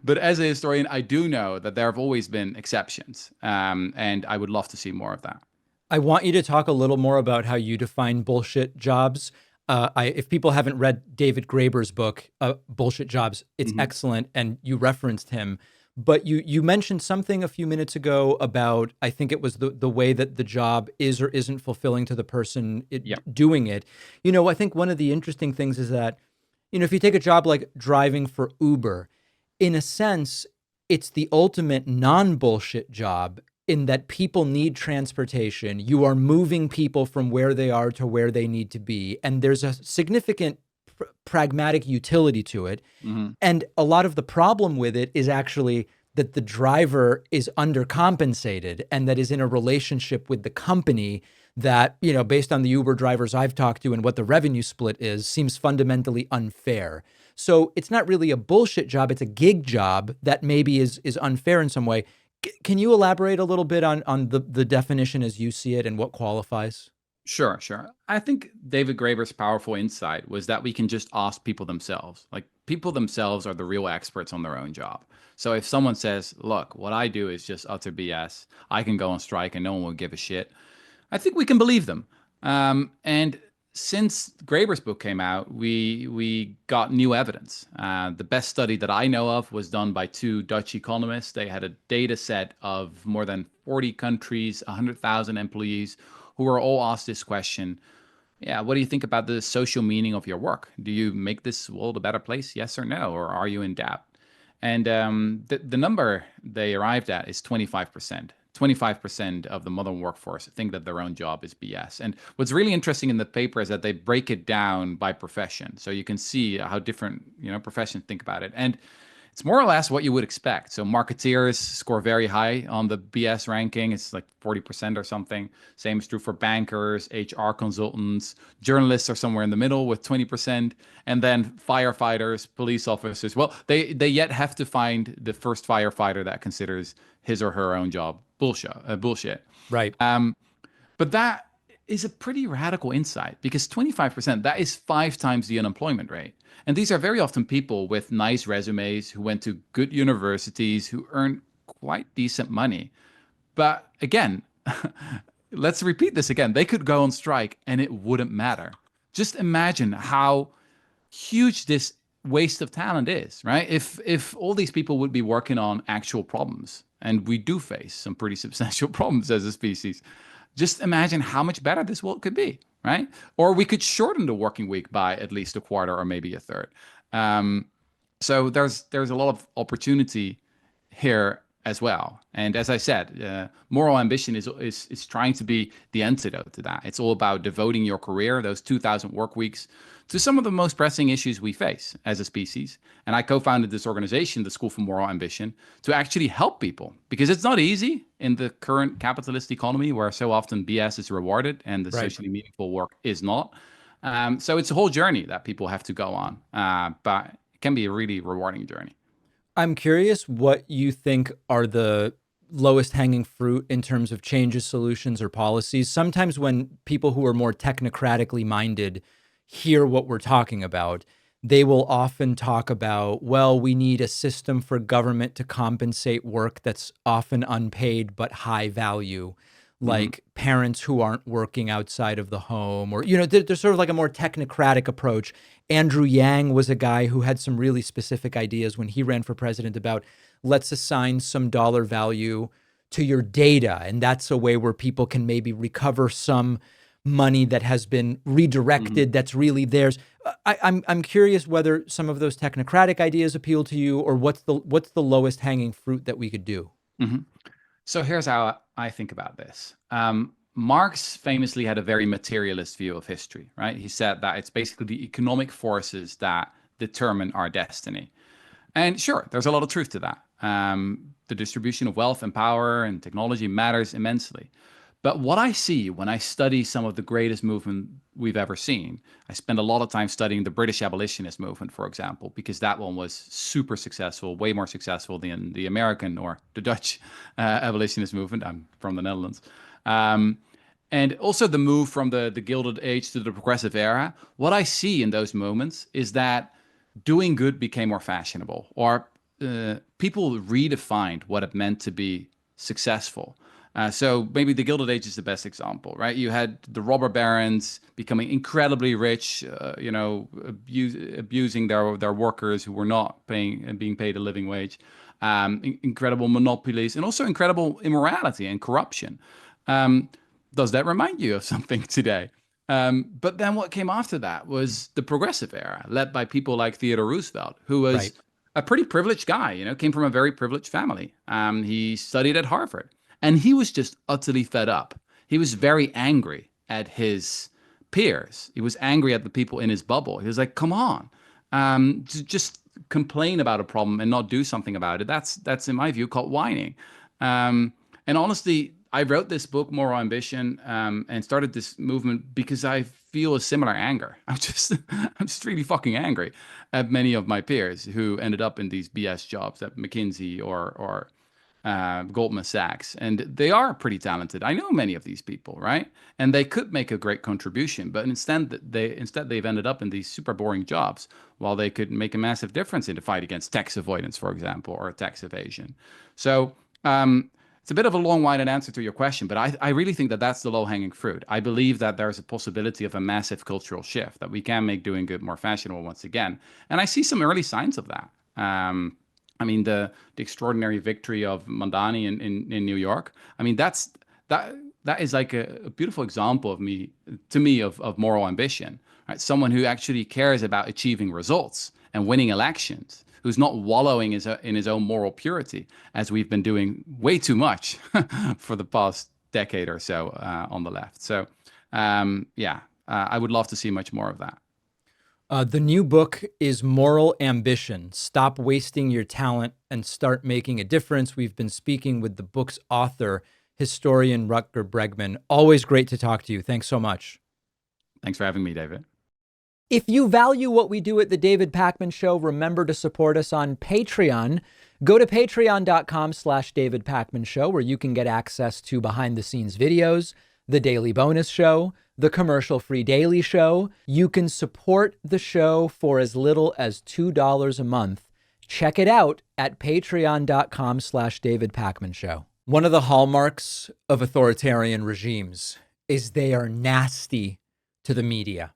But as a historian, I do know that there have always been exceptions, and I would love to see more of that. I want you to talk a little more about how you define bullshit jobs. If people haven't read David Graeber's book, Bullshit Jobs, it's excellent, and you referenced him. But you mentioned something a few minutes ago about, I think it was the way that the job is or isn't fulfilling to the person doing it. I think one of the interesting things is that, if you take a job like driving for Uber, in a sense, it's the ultimate non-bullshit job in that people need transportation. You are moving people from where they are to where they need to be. And there's a significant pragmatic utility to it. And a lot of the problem with it is actually that the driver is undercompensated and that is in a relationship with the company that, based on the Uber drivers I've talked to and what the revenue split is, seems fundamentally unfair. So it's not really a bullshit job. It's a gig job that maybe is unfair in some way. Can you elaborate a little bit on the definition as you see it and what qualifies? Sure. I think David Graeber's powerful insight was that we can just ask people themselves. Like, people themselves are the real experts on their own job. So if someone says, look, what I do is just utter BS, I can go on strike and no one will give a shit, I think we can believe them. And since Graeber's book came out, we got new evidence. The best study that I know of was done by two Dutch economists. They had a data set of more than 40 countries, 100,000 employees, who were all asked this question. What do you think about the social meaning of your work? Do you make this world a better place? Yes or no? Or are you in doubt? And the number they arrived at is 25%. 25% of the modern workforce think that their own job is BS. And what's really interesting in the paper is that they break it down by profession. So you can see how different professions think about it. And it's more or less what you would expect. So marketeers score very high on the BS ranking. It's like 40% or something. Same is true for bankers, HR consultants. Journalists are somewhere in the middle with 20%. And then firefighters, police officers. Well, they yet have to find the first firefighter that considers his or her own job bullshit. Right. But that is a pretty radical insight, because 25%, that is 5 times the unemployment rate. And these are very often people with nice resumes who went to good universities, who earn quite decent money. But again, let's repeat this again. They could go on strike and it wouldn't matter. Just imagine how huge this waste of talent is, right? If all these people would be working on actual problems, and we do face some pretty substantial problems as a species, just imagine how much better this world could be, right? Or we could shorten the working week by at least a quarter or maybe a third. So there's a lot of opportunity here as well. And as I said, moral ambition is trying to be the antidote to that. It's all about devoting your career, those 2,000 work weeks, to some of the most pressing issues we face as a species. And I co-founded this organization, the School for Moral Ambition, to actually help people, because it's not easy in the current capitalist economy where so often BS is rewarded and the socially meaningful work is not. So it's a whole journey that people have to go on, but it can be a really rewarding journey. I'm curious what you think are the lowest hanging fruit in terms of changes, solutions, or policies. Sometimes when people who are more technocratically minded hear what we're talking about, they will often talk about, well, we need a system for government to compensate work that's often unpaid but high value, like parents who aren't working outside of the home, or, there's sort of like a more technocratic approach. Andrew Yang was a guy who had some really specific ideas when he ran for president about, let's assign some dollar value to your data. And that's a way where people can maybe recover some money that has been redirected, that's really theirs. I'm curious whether some of those technocratic ideas appeal to you, or what's the lowest hanging fruit that we could do? So here's how I think about this. Marx famously had a very materialist view of history, right? He said that it's basically the economic forces that determine our destiny. And sure, there's a lot of truth to that. The distribution of wealth and power and technology matters immensely. But what I see when I study some of the greatest movement we've ever seen, I spend a lot of time studying the British abolitionist movement, for example, because that one was super successful, way more successful than the American or the Dutch abolitionist movement. I'm from the Netherlands. And also the move from the Gilded Age to the Progressive Era. What I see in those moments is that doing good became more fashionable, or people redefined what it meant to be successful. So maybe the Gilded Age is the best example, right? You had the robber barons becoming incredibly rich, abusing their workers who were not being paid a living wage, incredible monopolies, and also incredible immorality and corruption. Does that remind you of something today? But then what came after that was the Progressive Era, led by people like Theodore Roosevelt, who was a pretty privileged guy, came from a very privileged family. He studied at Harvard. And he was just utterly fed up. He was very angry at his peers. He was angry at the people in his bubble. He was like, come on, just complain about a problem and not do something about it. That's in my view, called whining. And honestly, I wrote this book, Moral Ambition, and started this movement because I feel a similar anger. I'm just really fucking angry at many of my peers who ended up in these BS jobs at McKinsey or Goldman Sachs, and they are pretty talented. I know many of these people, right? And they could make a great contribution, but instead they've ended up in these super boring jobs, while they could make a massive difference in the fight against tax avoidance, for example, or tax evasion. So it's a bit of a long-winded answer to your question, but I really think that that's the low-hanging fruit. I believe that there's a possibility of a massive cultural shift, that we can make doing good more fashionable once again, and I see some early signs of that. I mean, the extraordinary victory of Mandani in New York. I mean, that is like a beautiful example of moral ambition, right? Someone who actually cares about achieving results and winning elections, who's not wallowing in his own moral purity, as we've been doing way too much for the past decade or so on the left. So, I would love to see much more of that. The new book is Moral Ambition. Stop wasting your talent and start making a difference. We've been speaking with the book's author, historian Rutger Bregman. Always great to talk to you. Thanks so much. Thanks for having me, David. If you value what we do at The David Pakman Show, remember to support us on Patreon. Go to patreon.com/David Pakman Show, where you can get access to behind-the-scenes videos, the daily bonus show, the commercial-free daily show. You can support the show for as little as $2 a month. Check it out at patreon.com/David Pakman Show. One of the hallmarks of authoritarian regimes is they are nasty to the media.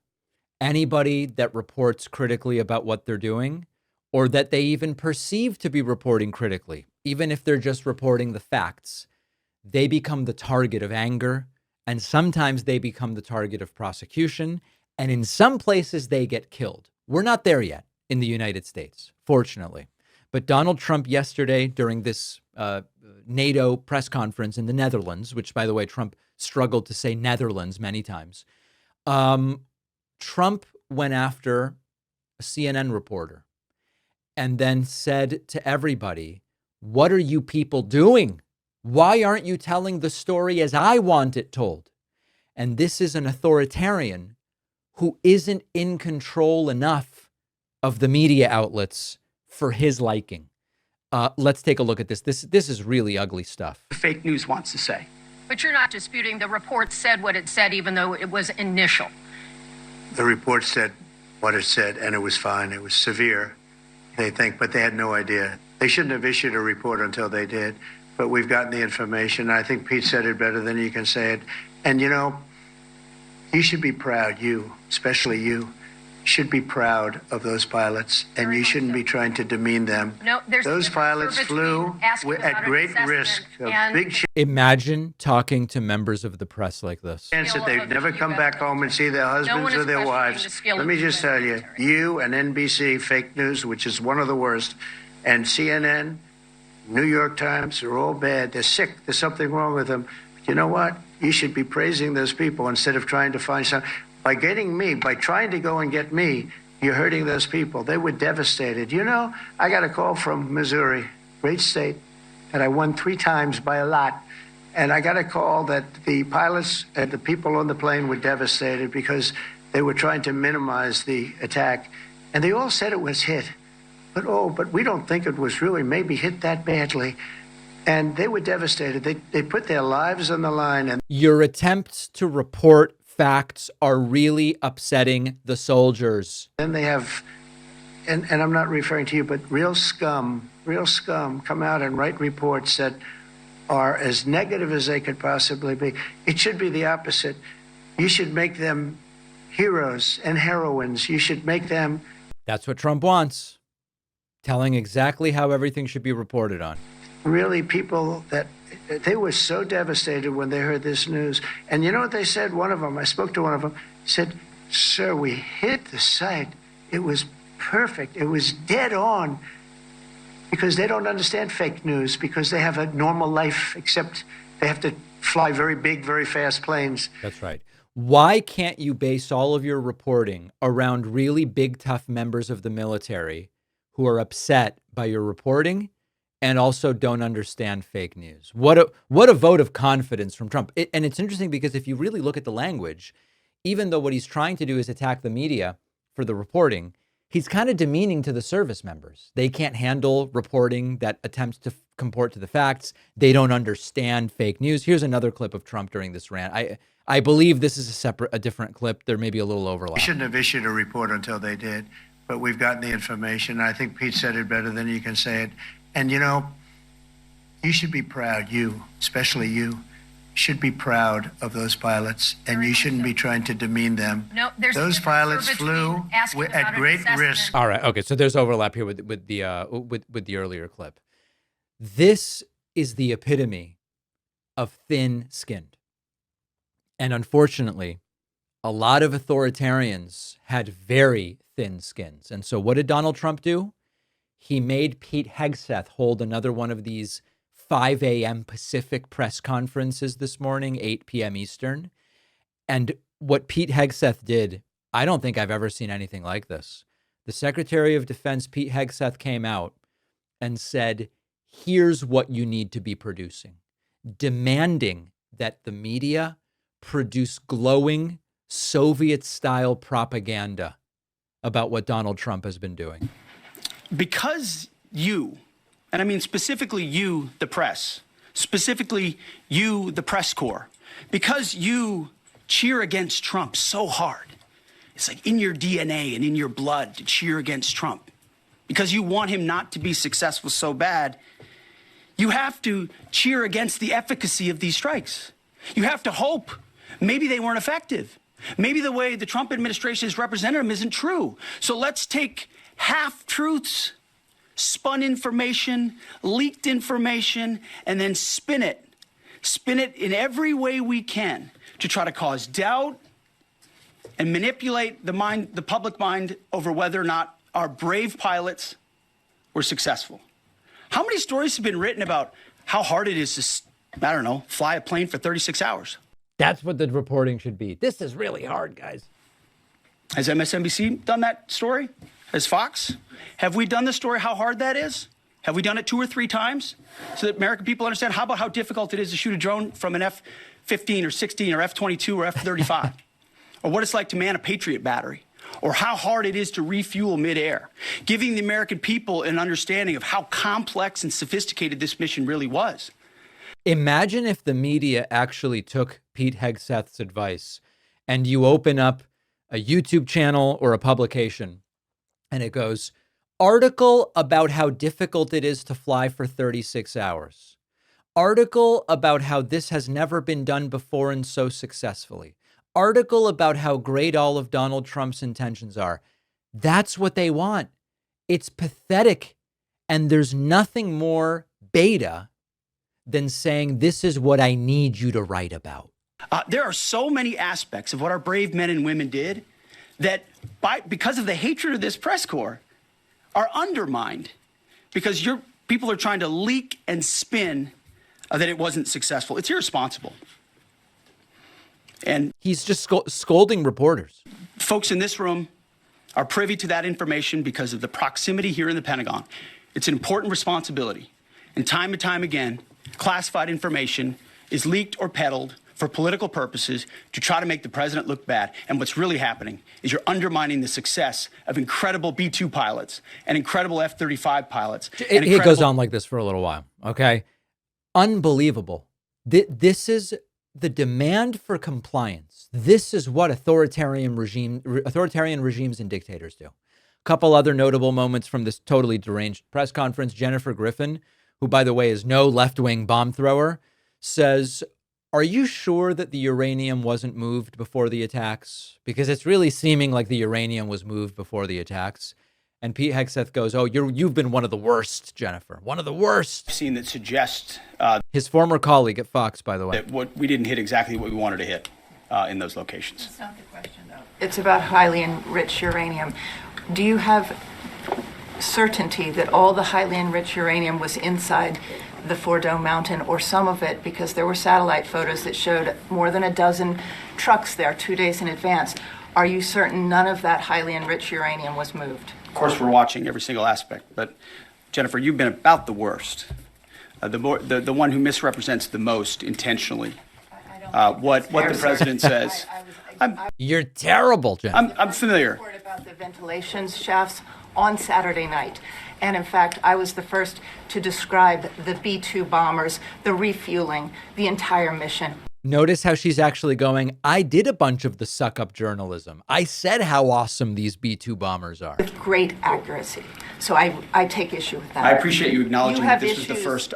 Anybody that reports critically about what they're doing, or that they even perceive to be reporting critically, even if they're just reporting the facts, they become the target of anger. And sometimes they become the target of prosecution. And in some places, they get killed. We're not there yet in the United States, fortunately. But Donald Trump yesterday, during this NATO press conference in the Netherlands, which, by the way, Trump struggled to say Netherlands many times, Trump went after a CNN reporter and then said to everybody, "What are you people doing? Why aren't you telling the story as I want it told?" And this is an authoritarian who isn't in control enough of the media outlets for his liking. Let's take a look at this. This is really ugly stuff. Fake news wants to say. But you're not disputing the report said what it said, even though it was initial. The report said what it said, and it was fine. It was severe, they think, but they had no idea. They shouldn't have issued a report until they did. But we've gotten the information. I think Pete said it better than you can say it. And, you should be proud, especially you, should be proud of those pilots, and you shouldn't be trying to demean them. No, there's those pilots flew at great risk of big Imagine talking to members of the press like this. chance that they'd never come back home and see their husbands or their wives. Let me just tell you, you and NBC, fake news, which is one of the worst, and CNN, New York Times, are all bad. They're sick. There's something wrong with them. But you know what? you should be praising those people instead of trying to find some. By trying to go and get me, you're hurting those people. They were devastated. You know, I got a call from Missouri, great state, and I won 3 times by a lot. And I got a call that the pilots and the people on the plane were devastated because they were trying to minimize the attack. And they all said it was hit. But we don't think it was really maybe hit that badly. And they were devastated. They put their lives on the line. And your attempts to report facts are really upsetting the soldiers. Then they have, and I'm not referring to you, but real scum come out and write reports that are as negative as they could possibly be. It should be the opposite. You should make them heroes and heroines. You should make them. That's what Trump wants. Telling exactly how everything should be reported on. Really people that they were so devastated when they heard this news. And you know what they said? One of them, I spoke to one of them, said, "Sir, we hit the site. It was perfect. It was dead on." Because they don't understand fake news, because they have a normal life, except they have to fly very big, very fast planes. That's right. Why can't you base all of your reporting around really big, tough members of the military who are upset by your reporting and also don't understand fake news? What a vote of confidence from Trump. And it's interesting because if you really look at the language, even though what he's trying to do is attack the media for the reporting, he's kind of demeaning to the service members. They can't handle reporting that attempts to comport to the facts. They don't understand fake news. Here's another clip of Trump during this rant. I believe this is a different clip. There may be a little overlap. We shouldn't have issued a report until they did, but we've gotten the information. I think Pete said it better than you can say it. And, you know, you should be proud, especially you, should be proud of those pilots, and you shouldn't be trying to demean them. No, there's those pilots flew at great risk. All right. Okay. So there's overlap here with the earlier clip. This is the epitome of thin-skinned. And unfortunately, a lot of authoritarians had very thin skins. And so what did Donald Trump do? He made Pete Hegseth hold another one of these 5 a.m. Pacific press conferences this morning, 8 p.m. Eastern. And what Pete Hegseth did, I don't think I've ever seen anything like this. The Secretary of Defense, Pete Hegseth, came out and said, here's what you need to be producing, demanding that the media produce glowing Soviet-style propaganda about what Donald Trump has been doing. Because you, and I mean specifically you, the press, specifically you, the press corps, because you cheer against Trump so hard, it's like in your DNA and in your blood to cheer against Trump, because you want him not to be successful so bad, you have to cheer against the efficacy of these strikes. You have to hope maybe they weren't effective. Maybe the way the Trump administration has represented them isn't true. So let's take half-truths, spun information, leaked information, and then spin it in every way we can to try to cause doubt and manipulate the public mind over whether or not our brave pilots were successful. How many stories have been written about how hard it is to, I don't know, fly a plane for 36 hours? That's what the reporting should be. This is really hard, guys. Has MSNBC done that story? Has Fox? Have we done the story how hard that is? Have we done it 2 or 3 times so that American people understand? How about how difficult it is to shoot a drone from an F-15 or 16 or F-22 or F-35? Or what it's like to man a Patriot battery? Or how hard it is to refuel midair? Giving the American people an understanding of how complex and sophisticated this mission really was. Imagine if the media actually took Pete Hegseth's advice and you open up a YouTube channel or a publication and it goes, article about how difficult it is to fly for 36 hours. Article about how this has never been done before and so successfully. Article about how great all of Donald Trump's intentions are. That's what they want. It's pathetic. And there's nothing more beta than saying, this is what I need you to write about. There are so many aspects of what our brave men and women did that because of the hatred of this press corps are undermined because your people are trying to leak and spin that it wasn't successful. It's irresponsible. And he's just scolding reporters. Folks in this room are privy to that information because of the proximity here in the Pentagon. It's an important responsibility. And time again, classified information is leaked or peddled for political purposes to try to make the president look bad. And what's really happening is you're undermining the success of incredible B-2 pilots and incredible F-35 pilots. It goes on like this for a little while, okay? Unbelievable. This is the demand for compliance. This is what authoritarian regimes and dictators do. A couple other notable moments from this totally deranged press conference. Jennifer Griffin, who, by the way, is no left-wing bomb thrower, says, "Are you sure that the uranium wasn't moved before the attacks? Because it's really seeming like the uranium was moved before the attacks." And Pete Hegseth goes, "Oh, you've been one of the worst, Jennifer. One of the worst." I've seen that suggests his former colleague at Fox, by the way, that we didn't hit exactly what we wanted to hit in those locations. That's not the question, though. It's about highly enriched uranium. Do you have certainty that all the highly enriched uranium was inside the Fordo Mountain, or some of it, because there were satellite photos that showed more than a dozen trucks there 2 days in advance? Are you certain none of that highly enriched uranium was moved? Of course, we're watching every single aspect, but Jennifer, you've been about the worst, the one who misrepresents the most intentionally what the president says. You're terrible, Jennifer. I'm familiar. Report about the ventilation shafts on Saturday night. And in fact, I was the first to describe the B-2 bombers, the refueling, the entire mission. Notice how she's actually going, "I did a bunch of the suck-up journalism. I said how awesome these B-2 bombers are." With great accuracy. So I take issue with that. I appreciate you acknowledging that this was the issues. first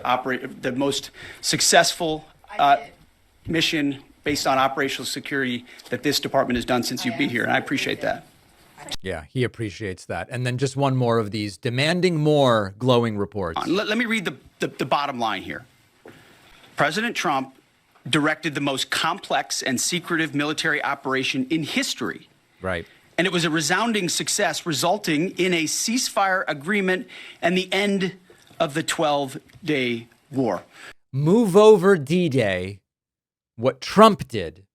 the most successful mission based on operational security that this department has done since you've been here, and I appreciate that. Yeah, he appreciates that. And then just one more of these demanding more glowing reports. Let me read the bottom line here. President Trump directed the most complex and secretive military operation in history. Right. And it was a resounding success, resulting in a ceasefire agreement and the end of the 12-day war. Move over D-Day. What Trump did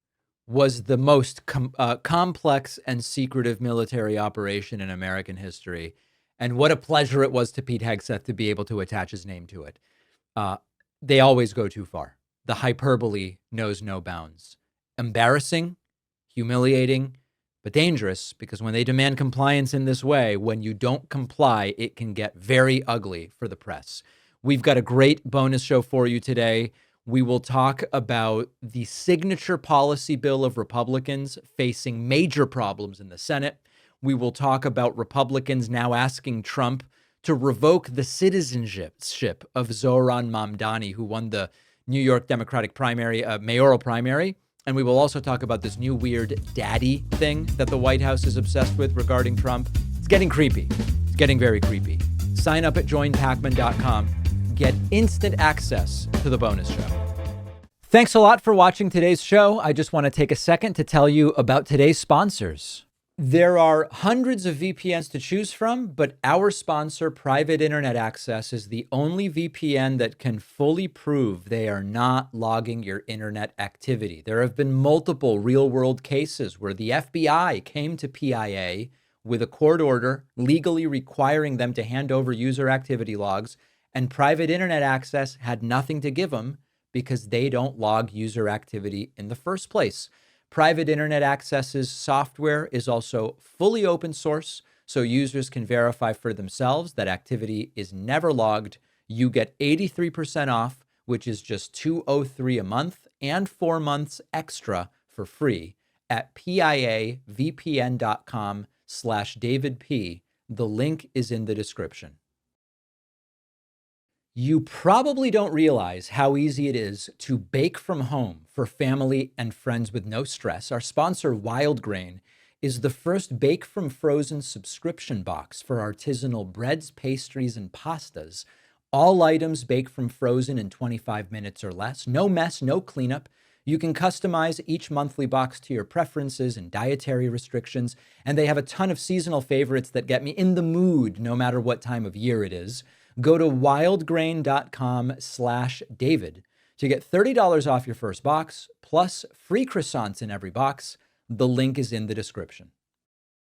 was the most complex and secretive military operation in American history. And what a pleasure it was to Pete Hegseth to be able to attach his name to it. They always go too far. The hyperbole knows no bounds. Embarrassing, humiliating, but dangerous, because when they demand compliance in this way, when you don't comply, it can get very ugly for the press. We've got a great bonus show for you today. We will talk about the signature policy bill of Republicans facing major problems in the Senate. We will talk about Republicans now asking Trump to revoke the citizenship of Zohran Mamdani, who won the New York Democratic primary, mayoral primary. And we will also talk about this new weird daddy thing that the White House is obsessed with regarding Trump. It's getting creepy. It's getting very creepy. Sign up at joinpacman.com. Get instant access to the bonus show. Thanks a lot for watching today's show. I just want to take a second to tell you about today's sponsors. There are hundreds of VPNs to choose from, but our sponsor, Private Internet Access, is the only VPN that can fully prove they are not logging your internet activity. There have been multiple real-world cases where the FBI came to PIA with a court order legally requiring them to hand over user activity logs, and Private Internet Access had nothing to give them because they don't log user activity in the first place. Private Internet Access's software is also fully open source, so users can verify for themselves that activity is never logged. You get 83% off, which is just $203 a month, and 4 months extra for free at piavpn.com/DavidP. The link is in the description. You probably don't realize how easy it is to bake from home for family and friends with no stress. Our sponsor, Wild Grain, is the first bake from frozen subscription box for artisanal breads, pastries, and pastas. All items baked from frozen in 25 minutes or less. No mess, no cleanup. You can customize each monthly box to your preferences and dietary restrictions, and they have a ton of seasonal favorites that get me in the mood no matter what time of year it is. Go to wildgrain.com/David To get $30 off your first box, plus free croissants in every box, the link is in the description.